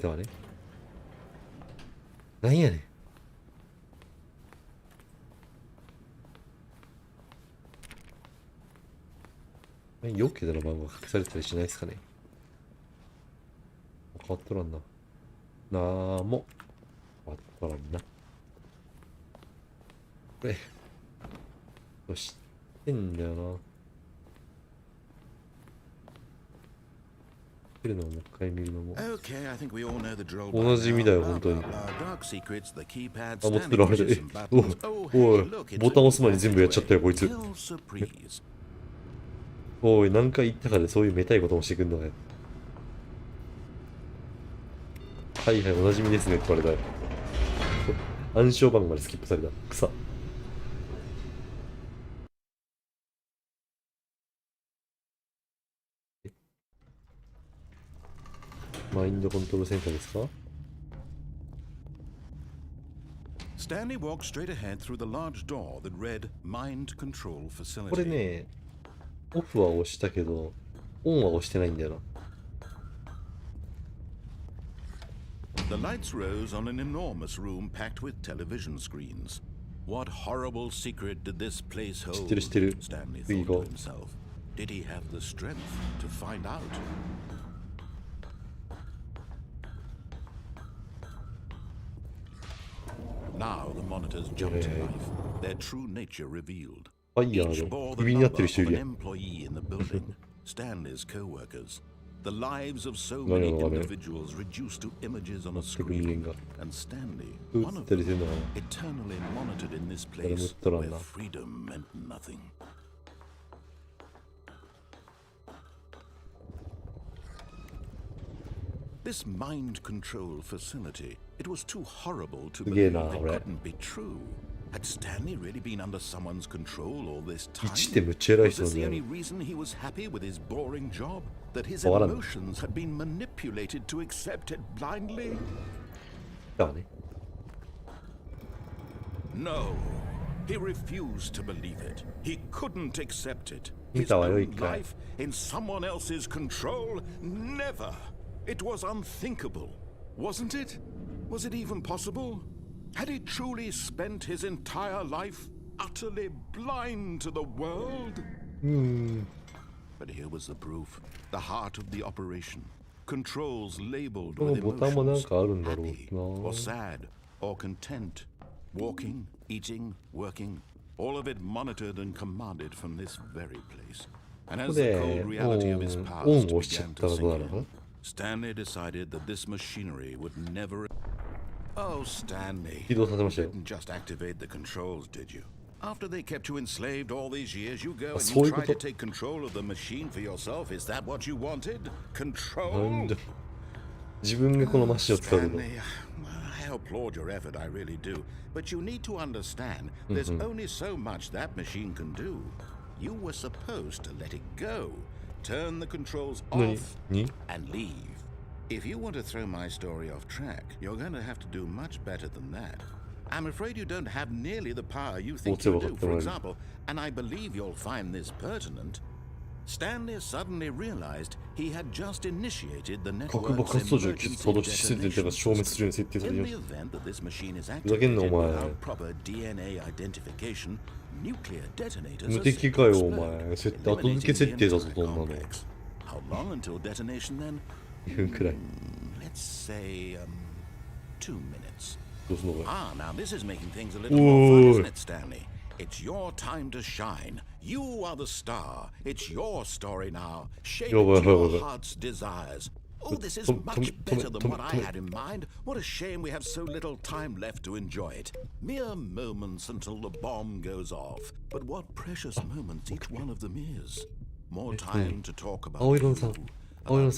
たわね。なんやねん。よけたら番号隠されたりしないですかね。変わっとらんな。なーも変わっとらんな。これ知ってんだよな。見るのももう一回見るのもおなじみだよ本当に。あ、持ってるあれで。おい、ボタン押す前に全部やっちゃったよこいつ。おい、何回言ったかでそういうめたいこともしてくんのね。はいはい、おなじみですねって言われたよ。暗証番号までスキップされた。草。マインドコントロールセンターですか？ Stanley walked straight ahead through the large door that read Mind Control Facility. これね、オフは押したけど、オンは押してないんだよな。The lights rose on an enormous room packed with television screens. What horrible secret did this place hold? Stanley thought to himself. Did he have the strength to find out? Now the monitors jumped to life, their true nature revealed. Each bore the number of an employee in the building, Stanley's co-workers. The lives of so many individuals reduced to images on a screen, and Stanley, one of them, eternally monitored in this place where freedom meant nothing. This mind control facility, it was too horrible to believe it couldn't be true. Had Stanley really been under someone's control all this time? Was this the only reason he was happy with his boring job? That his emotions had been manipulated to accept it blindly? No, he refused to believe it. He couldn't accept it. His own life in someone else's control? Never. It was unthinkable, wasn't it? Was it even possible? Had he truly spent his entire life utterly blind to the world? But here was the proof. The heart of the operation. Controls labeled with emotions. Happy or sad or content. Walking, eating, working. All of it monitored and commanded from this very place. And as the cold reality of his past began to sink in, Stanley decided that this machinery would never... Oh, Stanley, you didn't just activate the controls, did you? After they kept you enslaved all these years, you go and you try to take control of the machine for yourself. Is that what you wanted? Control? Stanley, I applaud your effort, I really do. But you need to understand, there's only so much that machine can do. You were supposed to let it go. Turn the controls off and leave. If you want to throw my story off track, you're going to have to do much better than that. I'm afraid you don't have nearly the power you think you do. For example, and I believe you'll find this pertinent, Stanley suddenly realized he had just initiated the network's emergency detonation. In the event that this machine is activated without proper DNA identification, nuclear detonators are set to explode, eliminating the entire complex. How long until detonation then? Let's say 2 minutes. Ah, now this is making things a little more fun, isn't it, Stanley? It's your time to shine. You are the star. It's your story now. Shape it to your heart's desires. Oh, this is much better than what I had in mind. What a shame we have so little time left to enjoy it. Mere moments until the bomb goes off. But what precious moments each one of them is. More time to talk about you, about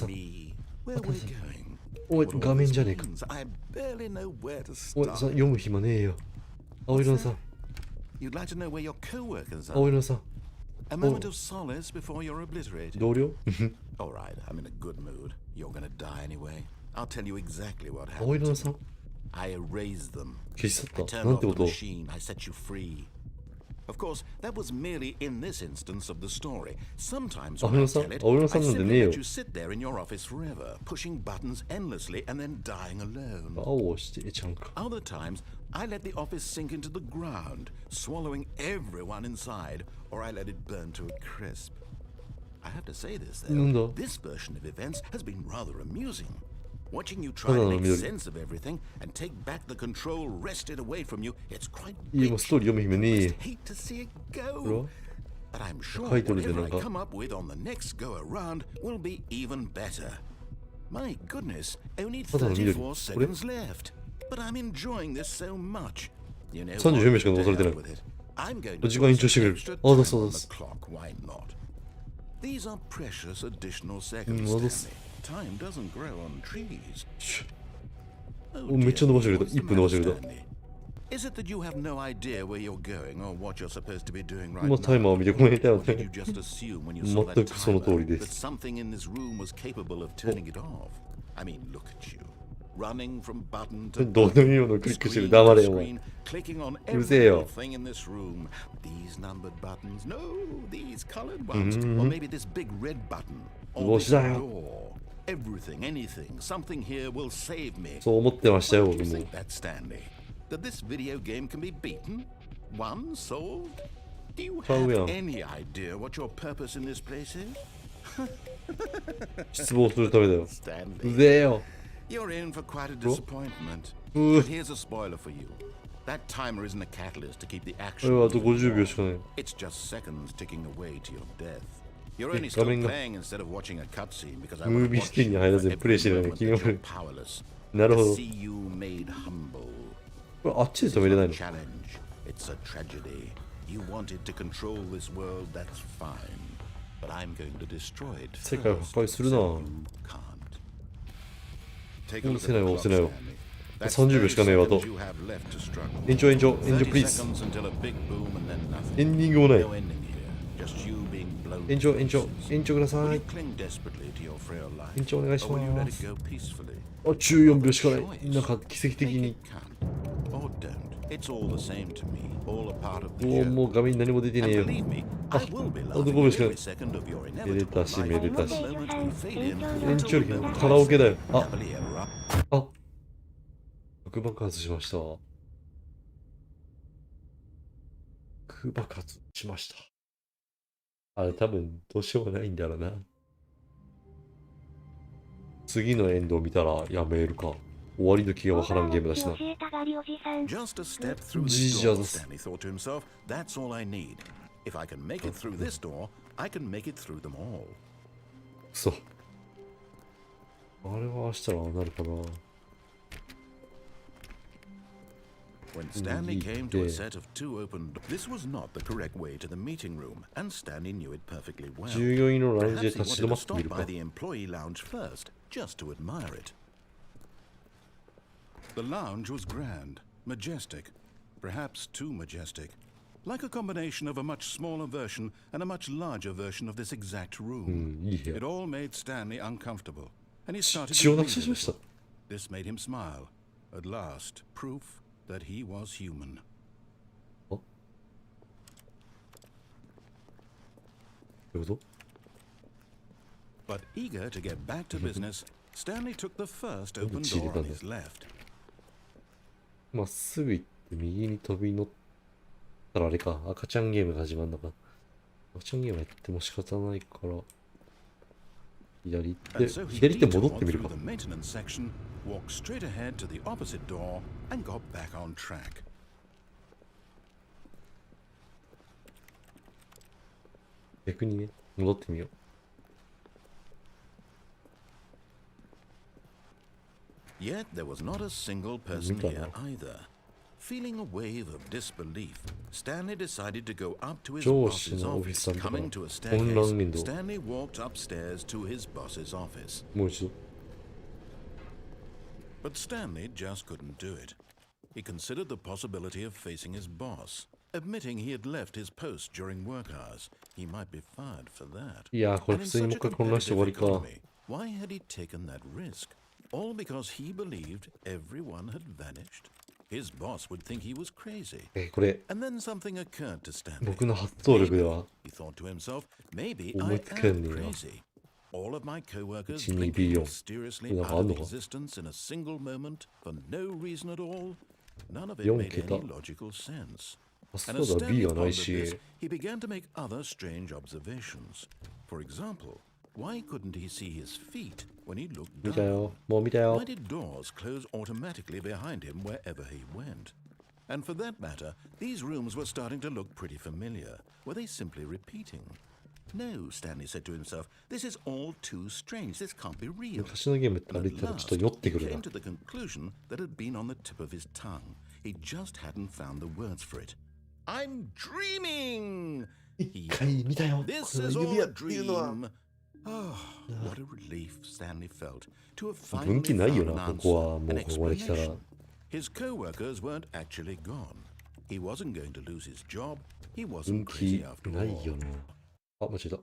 me, where we're going. おい、画面じゃねえか。I barely know where to おい、 start. 読む暇ねえよ。青色のさん、 You'd like to know where your co-workers are? 青色のさん、 A moment of solace before you're obliterated. 同僚 All right, I'm in a good mood. You're gonna die anyway. I'll tell you exactly what 青 happened. 色のさん、 I erased them. 消し去 I った。 turned なんて off こ the と。 machine. I set you free. Of course, that was merely in this instance of the story. Sometimes あ、when 俺 I のさん、 tell it, あ、俺の I さんなんで simply ねえよ let。you sit there in your office forever, pushing buttons endlessly and then dying alone. 青をしてちゃんか。 Other times, I let the office sink into the ground, swallowing everyone inside, or I let it burn to a crisp. I have to say this, なんだ though. This version of events has been rather amusing. Watching you try to make sense of everything and take back the control wrested away from you, it's quite いいもうストーリー読む暇ねえ。 hate to see it これは go. But I'm sure タイトルで whatever なん I か come up with on the next go around will be even better. My goodness, only ただの緑。 34 seconds left. But I'm enjoying this so much. You know 34秒しか what? 残されてない To hell with it. I'm going to 時間延長してくれる。 put some extra あ、だ time そう on で the す。 clock. Why not? These are precious additional seconds, 戻す。 Stanley. Time doesn't grow on trees. お、めっちゃ伸ばしてくれた。1分伸ばしてくれた。 Is it that you have no idea where you're going or what you're supposed to be doing right まあ、タイマー now? を見てごめんなさい Or did you ね。 just assume when you saw that 全くその通り timer で that す。 something in this room was capable of turning it off? I mean, look at you. Running from button to どうでもいいものをクリックしてる。黙れよ、お前。 clicking on うるせえよ。 everything in this room. These numbered buttons. No, these colored ones. Or maybe this big red button. Or 帽 this 子だよ。 door. Everything, anything, something here will save me. そう思ってましたよ、 What 僕 do も you。think that, Stanley? That this video game can be beaten? Won? Solved? Do you have Probably not. any idea what your purpose in this place is? 失望するためだよ。う Stanley, ぜえよ。 you're in for quite a disappointment. Uh. But here's a spoiler for you. That timer isn't a catalyst to keep the こ action れはあと moving 50秒 along. しかない。 It's just seconds ticking away to your death. You're only 画 still 面が playing instead of watching a cutscene because I ムー want ビ to ー watch 視点に you 入らずに every プレイしてるのに moment 気 that が you're る。 powerless. なるほ To ど。 see you made humble. これあっちで止めれないの？ Challenge. It's a tragedy. You wanted to control this world, that's fine. But I'm going to destroy it 世界を first, 破壊するな。 so you can't. Take a look at 押せないわ、 the 押せない clock, わ。 Stanley. That's 30秒しかねえわと。 30 seconds you have left to struggle. 延長延長延長 30 please。 seconds until a big boom and then nothing. エンディングもない。 No ending here. Just you being blown 延 to 長延長 pieces. 延長くださ Will い you。cling desperately to your frail life? 延長お願いし Or will you ま let す。 it go peacefully? あ、14秒しかない。なんか奇跡的 Make に it。count. Or don't. It's all the same to me. All a part of the もう journey. もう画面に何も出てねえ And よ。 believe me, I will be あと laughing 5秒しか every ない。 second of your めで inevitable たし life めで from た the し。 moment you fade in 延長 until 力 the カラオケだよ。あ、 happily ever after. あ、核爆発しました。核爆発しました。あれ多分どうしようもないんだろうな。次のエンドを見たらやめるか。終わりの気がわからんゲームだしな。教えたがりおじさん。 Just a step through this door, Jesus. Stanley thought to himself. That's all I need. If I can make it through this door, I can make it through them all. そう。あれはしたらああなるかな。 When Stanley came to a set of two open doors, this was not the correct way to the meeting room, and Stanley knew it perfectly well. 従業員のラウンジで Perhaps he 立ち wanted 止ま to ってみ stop るか by。the employee lounge first, just to admire it. The lounge was grand, majestic, perhaps too majestic, like a combination of a much smaller version and a much larger version of this exact う room. ん、いい部屋 It。all made Stanley uncomfortable, and he started 血を to な read くし a ました。 little. This made him smile. At last, proof that he was human. どういうこと？ But eager to get back to business, Stanley took the first open Cheated door on on his left. まっすぐ行って右に飛び乗ったらあれか、赤ちゃんゲームが始まるのか。赤ちゃんゲームやっても仕方ないから、左行 And って、 so he 左行って戻 detoured ってみる through か。 the maintenance section, walked straight ahead to the opposite door, and got back on track. 逆にね、戻ってみよう。 Yet there was not a single person Mita, here no. either. Feeling a wave of disbelief, Stanley decided to go up to his 上 boss's 司のオフィ office. スさんとか Coming to a 混乱 staircase, 面倒。 Stanley walked upstairs to his boss's office. もう一度。 But Stanley just couldn't do it. He considered the possibility of facing his boss, admitting he had left his post during work hours. He might be fired for that. いやー、これ And 普 in 通にもう such 一 a 回混乱して終わ competitive りか。 economy, why had he taken that risk? All because he believed everyone had vanished? His boss would think he was crazy. これ、 And then something occurred to Stanley. 僕の発想力では He thought to himself, maybe 思 I いつかん am ねえな。 crazy. All of my co-workers 1、2 blinking ビリオン。 mysteriously なんかあ out んの of か existence in a single moment for no reason at all. None of it 4 made 桁。 any logical sense. あ、そ And as うだ、B Stanley がない pondered し。 this, he began to make other strange observations. For example, why couldn't he see his feet when he looked 見た down? よ。もう見たよ Why。did doors close automatically behind him wherever he went? And for that matter, these rooms were starting to look pretty familiar. Were they simply repeating? No, Stanley said to himself, this is all too strange. This can't be real. 昔のゲームって歩 And い at てたらちょっ last, と酔って he くるな came。to the conclusion that had been on the tip of his tongue. He just hadn't found the words for it. I'm dreaming! 一回見たよ。こ This の is 指 all 輪 a っていうのは。 dream. Oh, what a relief Stanley felt to have 分 finally 岐ないよ found な、 an ここは。 answer, も an うここまで来たら。 explanation. His co-workers weren't actually gone. He wasn't going to lose his job. He 分 wasn't 岐 crazy after ない all. よな。あ、間違えた。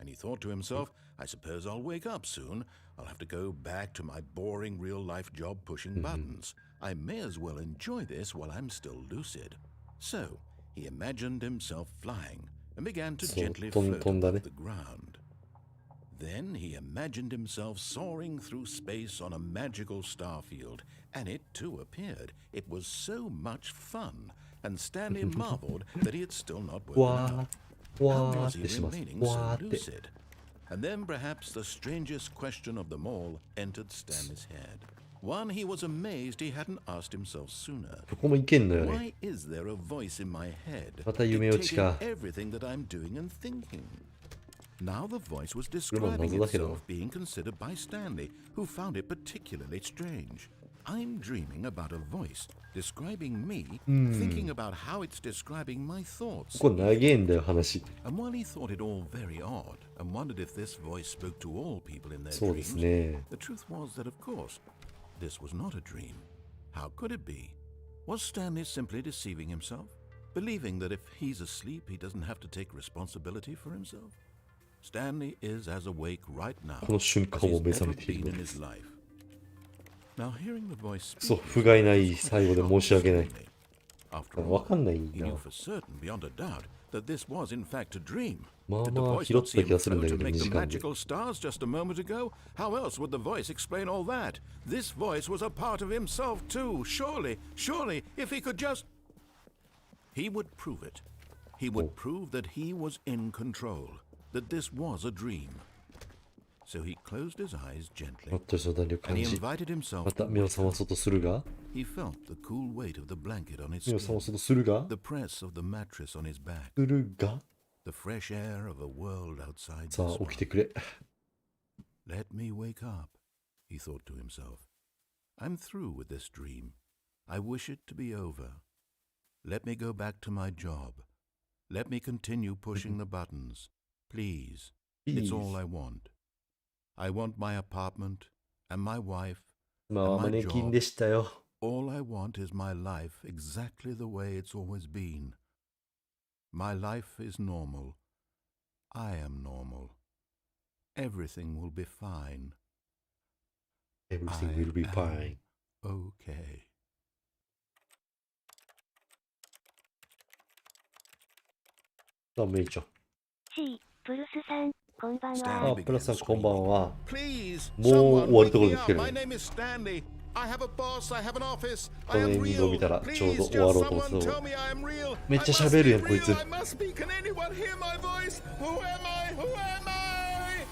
And he thought to himself, I suppose I'll wake up soon. I'll have to go back to my boring real-life job pushing buttons. I may as well enjoy this while I'm still lucid. So, he imagined himself flying and began to そう gently 飛ん float 飛んだね above the ground. Then he imagined himself soaring through space on a magical starfield, and it too appeared. It was so much fun, and Stanley marveled that he had still not woken わ up. ー、わ How ーっ was he てします。 remaining わ so ーって。 lucid? And then perhaps the strangest question of them all entered Stanley's head. One he was amazed he hadn't asked himself sooner. ここもいけんのよね。 Why is there a voice in my head また夢落ち dictating か。 everything that I'm doing and thinking? Now the voice was これも describing 謎だけどな。 itself being considered by Stanley, who found it particularly strange. I'm dreaming about a voice describing me, thinking about how it's describing my thoughts. ここ長えんだよ、話。 And while he thought it all very odd and wondered if this voice spoke to all people in their そうです dreams, ね。 the truth was that, of course, this was not a dream. How could it be? Was Stanley simply deceiving himself? Believing that if he's asleep, he doesn't have to take responsibility for himself? Stanley is as awake right now この瞬 as 間も he's 目覚 ever めてい been る in ので his す。 life. Now, hearing the voice そう、 speak 不甲斐ない最後で申し訳ない。 After わ all, かんない he な knew。for certain, beyond a doubt, that this was in fact a dream. まあ Did the まあ voice 拾っ not て see た気が him するんだ float け and ど、2 make 時 the 間で。 magical stars just a moment ago? How else would the voice explain all that? This voice was a part of himself too. Surely, if he could just... He would prove it. He would prove that he was in control, that this was a dream. So he closed his eyes も gently, っとした弾力 and 感 he じ。 invited himself また to 目を wake 覚ま up. そうとするが、 He felt the cool weight of the blanket on his 目を覚ま skin, そうとするが、 the press of the mattress on his back, するが、 the fresh air of a world outside さ this あ、起き one. てくれ。 Let me wake up, he thought to himself. I'm through with this dream. I wish it to be over. Let me go back to my job. Let me continue pushing the buttons. Please. It's all I want. I want my apartment and my wife. 今はマネキンでしたよ。 All I want is my life exactly the way it's always been. My life is normal. I am normal. Everything will be fine. Everything will be fine. Okay. さあ、メイちゃん。 C、プルスさん、こんばんあは。あ、プラスさん、こんばんは。 Please, もう終わるところですけど My name is Stanley. I have a boss. I have an office. このエンディングを見たらちょうど終わろうと思ってた。 Tell me I am real. めっちゃ喋るやん、 I must こい be つ。 real. I must be. Can anyone hear my voice? Who am I? Who am I?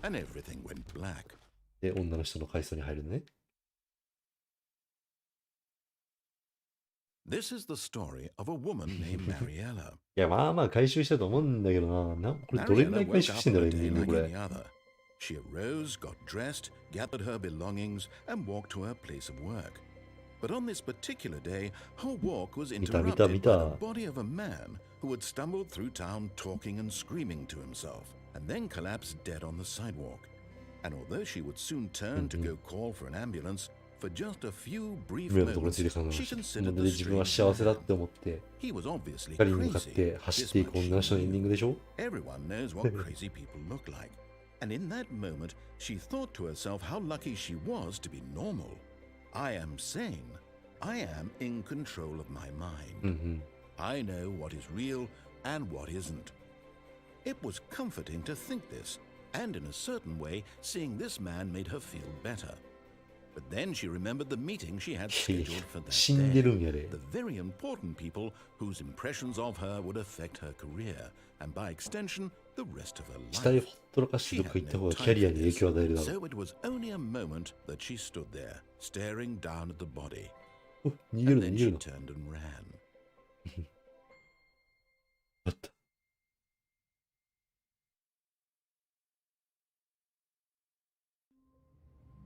And everything went black. で、女の人の階層に入るのね。 This is the story of a woman named Mariella. いや、まあまあ回収したと思うんだけどな。これどれぐらい Mariella 回 woke 収 up してんだ on ろ a う、エンデ day ィング like これ。 any other. She arose, got dressed, gathered her belongings, and walked to her place of work. But on this particular day, her walk was interrupted by the body of a man who had stumbled through town talking and screaming to himself, and then collapsed dead on the sidewalk. And although she would soon turn to go call for an ambulance, for just a few brief 夢のところに moments, ついて考えま she した。 considered なの the で自分は strange 幸せだっ man. て思って、 He was obviously 光に向かっ crazy. て走っていく女の人のエンディングでしょ。 Everyone knows what crazy people look like. And in that moment, she thought to herself how lucky she was to be normal. I am sane. I am in control of my mind. I know what is real and what isn't. It was comforting to think this, and in a certain way, seeing this man made her feel better. But then she remembered the meeting she had scheduled for that day. The very important people whose impressions of her would affect her career, and by extension, the rest of her life. She had no time for this, so it was only a moment that she stood there, staring down at the body. And then she turned and ran. あった。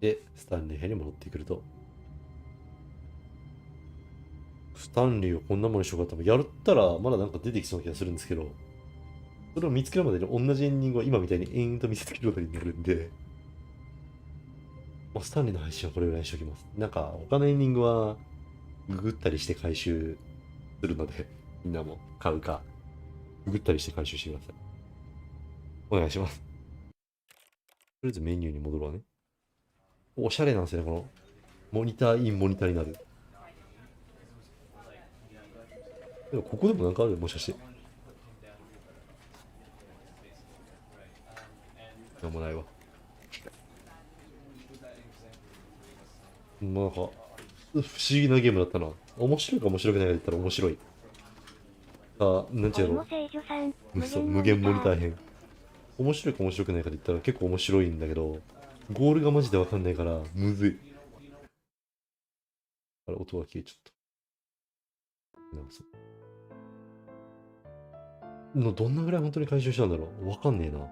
で、スタンリー部屋に戻ってくると、スタンリーをこんなものにしようかったら、やったらまだなんか出てきそうな気がするんですけど、それを見つけるまでに同じエンディングを今みたいに延々と見せつけることになるんで、スタンリーの配信はこれぐらいにしておきます。なんか他のエンディングはググったりして回収するので、みんなも買うか、ググったりして回収してください。お願いします。とりあえずメニューに戻ろうね。おしゃれなんですよね、このモニターインモニターになる。でもここでもなんかあるよ、もしかして。なんもないわ。なんか不思議なゲームだったな。面白いか面白くないかで言ったら面白い。なんていうの、無限モニター編。面白いか面白くないかで言ったら結構面白いんだけど、ゴールがマジでわかんないからむずい。あれ、音が消えちゃった。なんかどんなぐらい本当に回収したんだろう、わかんねえな。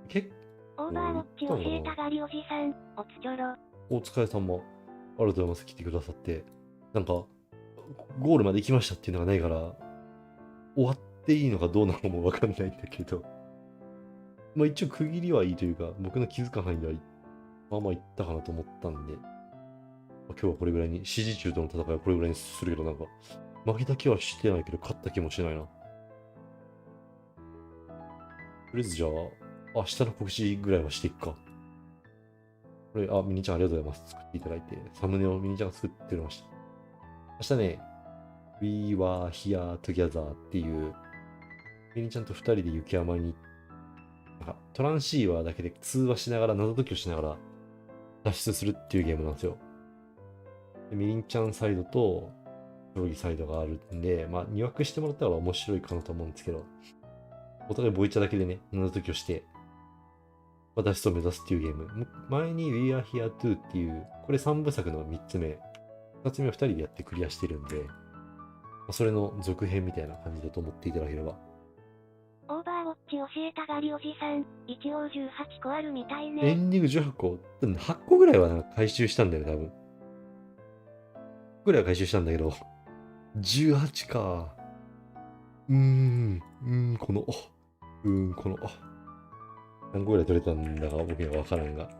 結構オーバーウォッチ教えたがりおじさん、おつちょろ。お疲れ様。ありがとうございます。来てくださって。なんか、ゴールまで行きましたっていうのがないから、終わっていいのかどうなのかもわかんないんだけど。まあ一応区切りはいいというか、僕の気づか範囲ではまあまあいったかなと思ったんで、まあ、今日はこれぐらいに、指示中との戦いはこれぐらいにするけど、なんか、負けた気はしてないけど、勝った気もしないな。とりあえずじゃあ、明日の告知ぐらいはしていくか。これ、ミニちゃんありがとうございます。作っていただいて、サムネをミニちゃんが作ってくれました。明日ね、We were here together っていう、ミニちゃんと2人で雪山に、なんかトランシーバーだけで通話しながら、謎解きをしながら脱出するっていうゲームなんですよ。でミニちゃんサイドと、競技サイドがあるんで、まあ、2枠してもらったら面白いかなと思うんですけど、お互いボイチャだけでね、謎解きをして、まあ、脱出を目指すっていうゲーム。前に We Are Here Too っていう、これ3部作の3つ目。2つ目は2人でやってクリアしてるんで、まあ、それの続編みたいな感じだと思っていただければ。オーバーウォッチ教えたがりおじさん、一応18個あるみたいね。エンディング18個 ?8 個ぐらいは回収したんだよね、多分。ぐらいは回収したんだけど、18か。この、何個ぐらい取れたんだか僕には分からんが。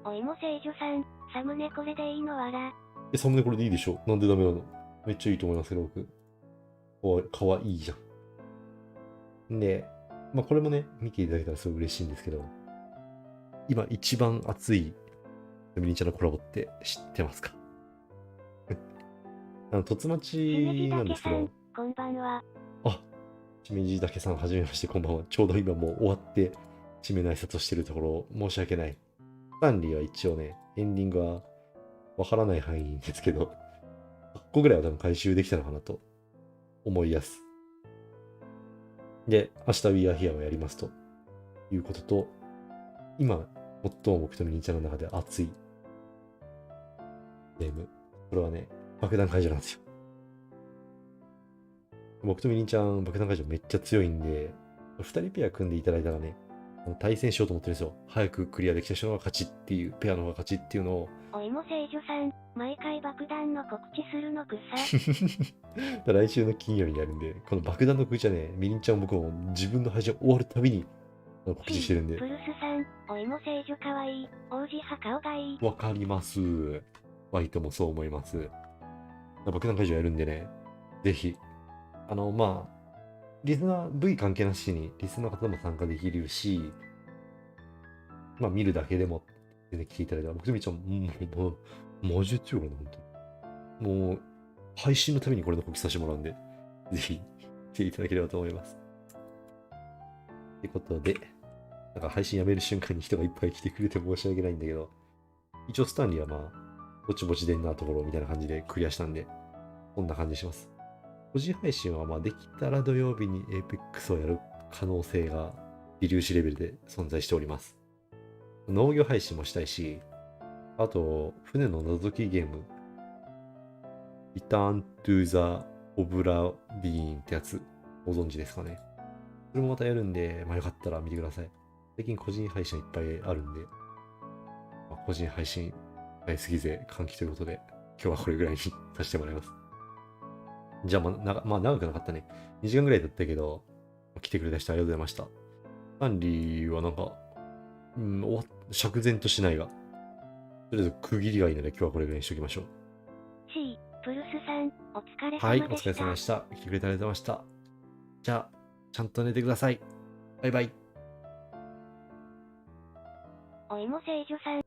おいも聖女さん、サムネこれでいいのわら。サムネこれでいいでしょ？なんでダメなの？めっちゃいいと思いますけど、僕。かわいいじゃん。で、まあこれもね、見ていただけたらすごい嬉しいんですけど、今一番熱いミニチャのコラボって知ってますか？突待ちなんですけど、こんばんは。しめじだけさん、はじめまして、こんばんは。ちょうど今もう終わって、締めの挨拶をしてるところ、申し訳ない。スタンリーは一応ね、エンディングはわからない範囲ですけど、8個ぐらいは多分回収できたのかなと思いやす。で、明日 We Are Here をやりますということと、今、最も僕とミニチャの中で熱いゲーム。これはね、爆弾解除なんですよ。僕とミニちゃん、爆弾解除めっちゃ強いんで、2人ペア組んでいただいたらね、対戦しようと思ってるんですよ。早くクリアできた人が勝ちっていう、ペアの方が勝ちっていうのを。おいも聖女さん、毎回爆弾の告知するの草。来週の金曜日にやるんで、この爆弾の告知はね、ミニちゃん僕も自分の配信終わるたびに告知してるんで。プルスさん、おいも聖女かわいい。王子派顔がいい。わかります。ワイトもそう思います。爆弾解除やるんでね、ぜひ。まあ、リスナー、V 関係なしに、リスナーの方も参加できるし、まあ見るだけでも全然来ていただいたら、僕とみちゃん、マジで強いな、本当に。もう、配信のためにこれの告知させてもらうんで、ぜひ来ていただければと思います。ってことで、なんか配信やめる瞬間に人がいっぱい来てくれて申し訳ないんだけど、一応スタンリーはまあ、ぼちぼちでんなところみたいな感じでクリアしたんで、こんな感じします。個人配信はまあできたら土曜日に Apex をやる可能性が微粒子レベルで存在しております。農業配信もしたいし、あと、船の覗きゲーム、Return to the Obra Bean ってやつ、ご存知ですかね。それもまたやるんで、まあよかったら見てください。最近個人配信いっぱいあるんで、まあ、個人配信大好き勢歓喜ということで、今日はこれぐらいにさせてもらいます。じゃあまあ長くなかったね。2時間ぐらいだったけど、来てくれた人ありがとうございました。スタンリーはなんか、釈然としないが、とりあえず区切りがいいので今日はこれぐらいにしときましょう。C、プルスさん、お疲れ様でした。はい、お疲れ様でした。来てくれてありがとうございました。じゃあ、ちゃんと寝てください。バイバイ。おいも聖女さん、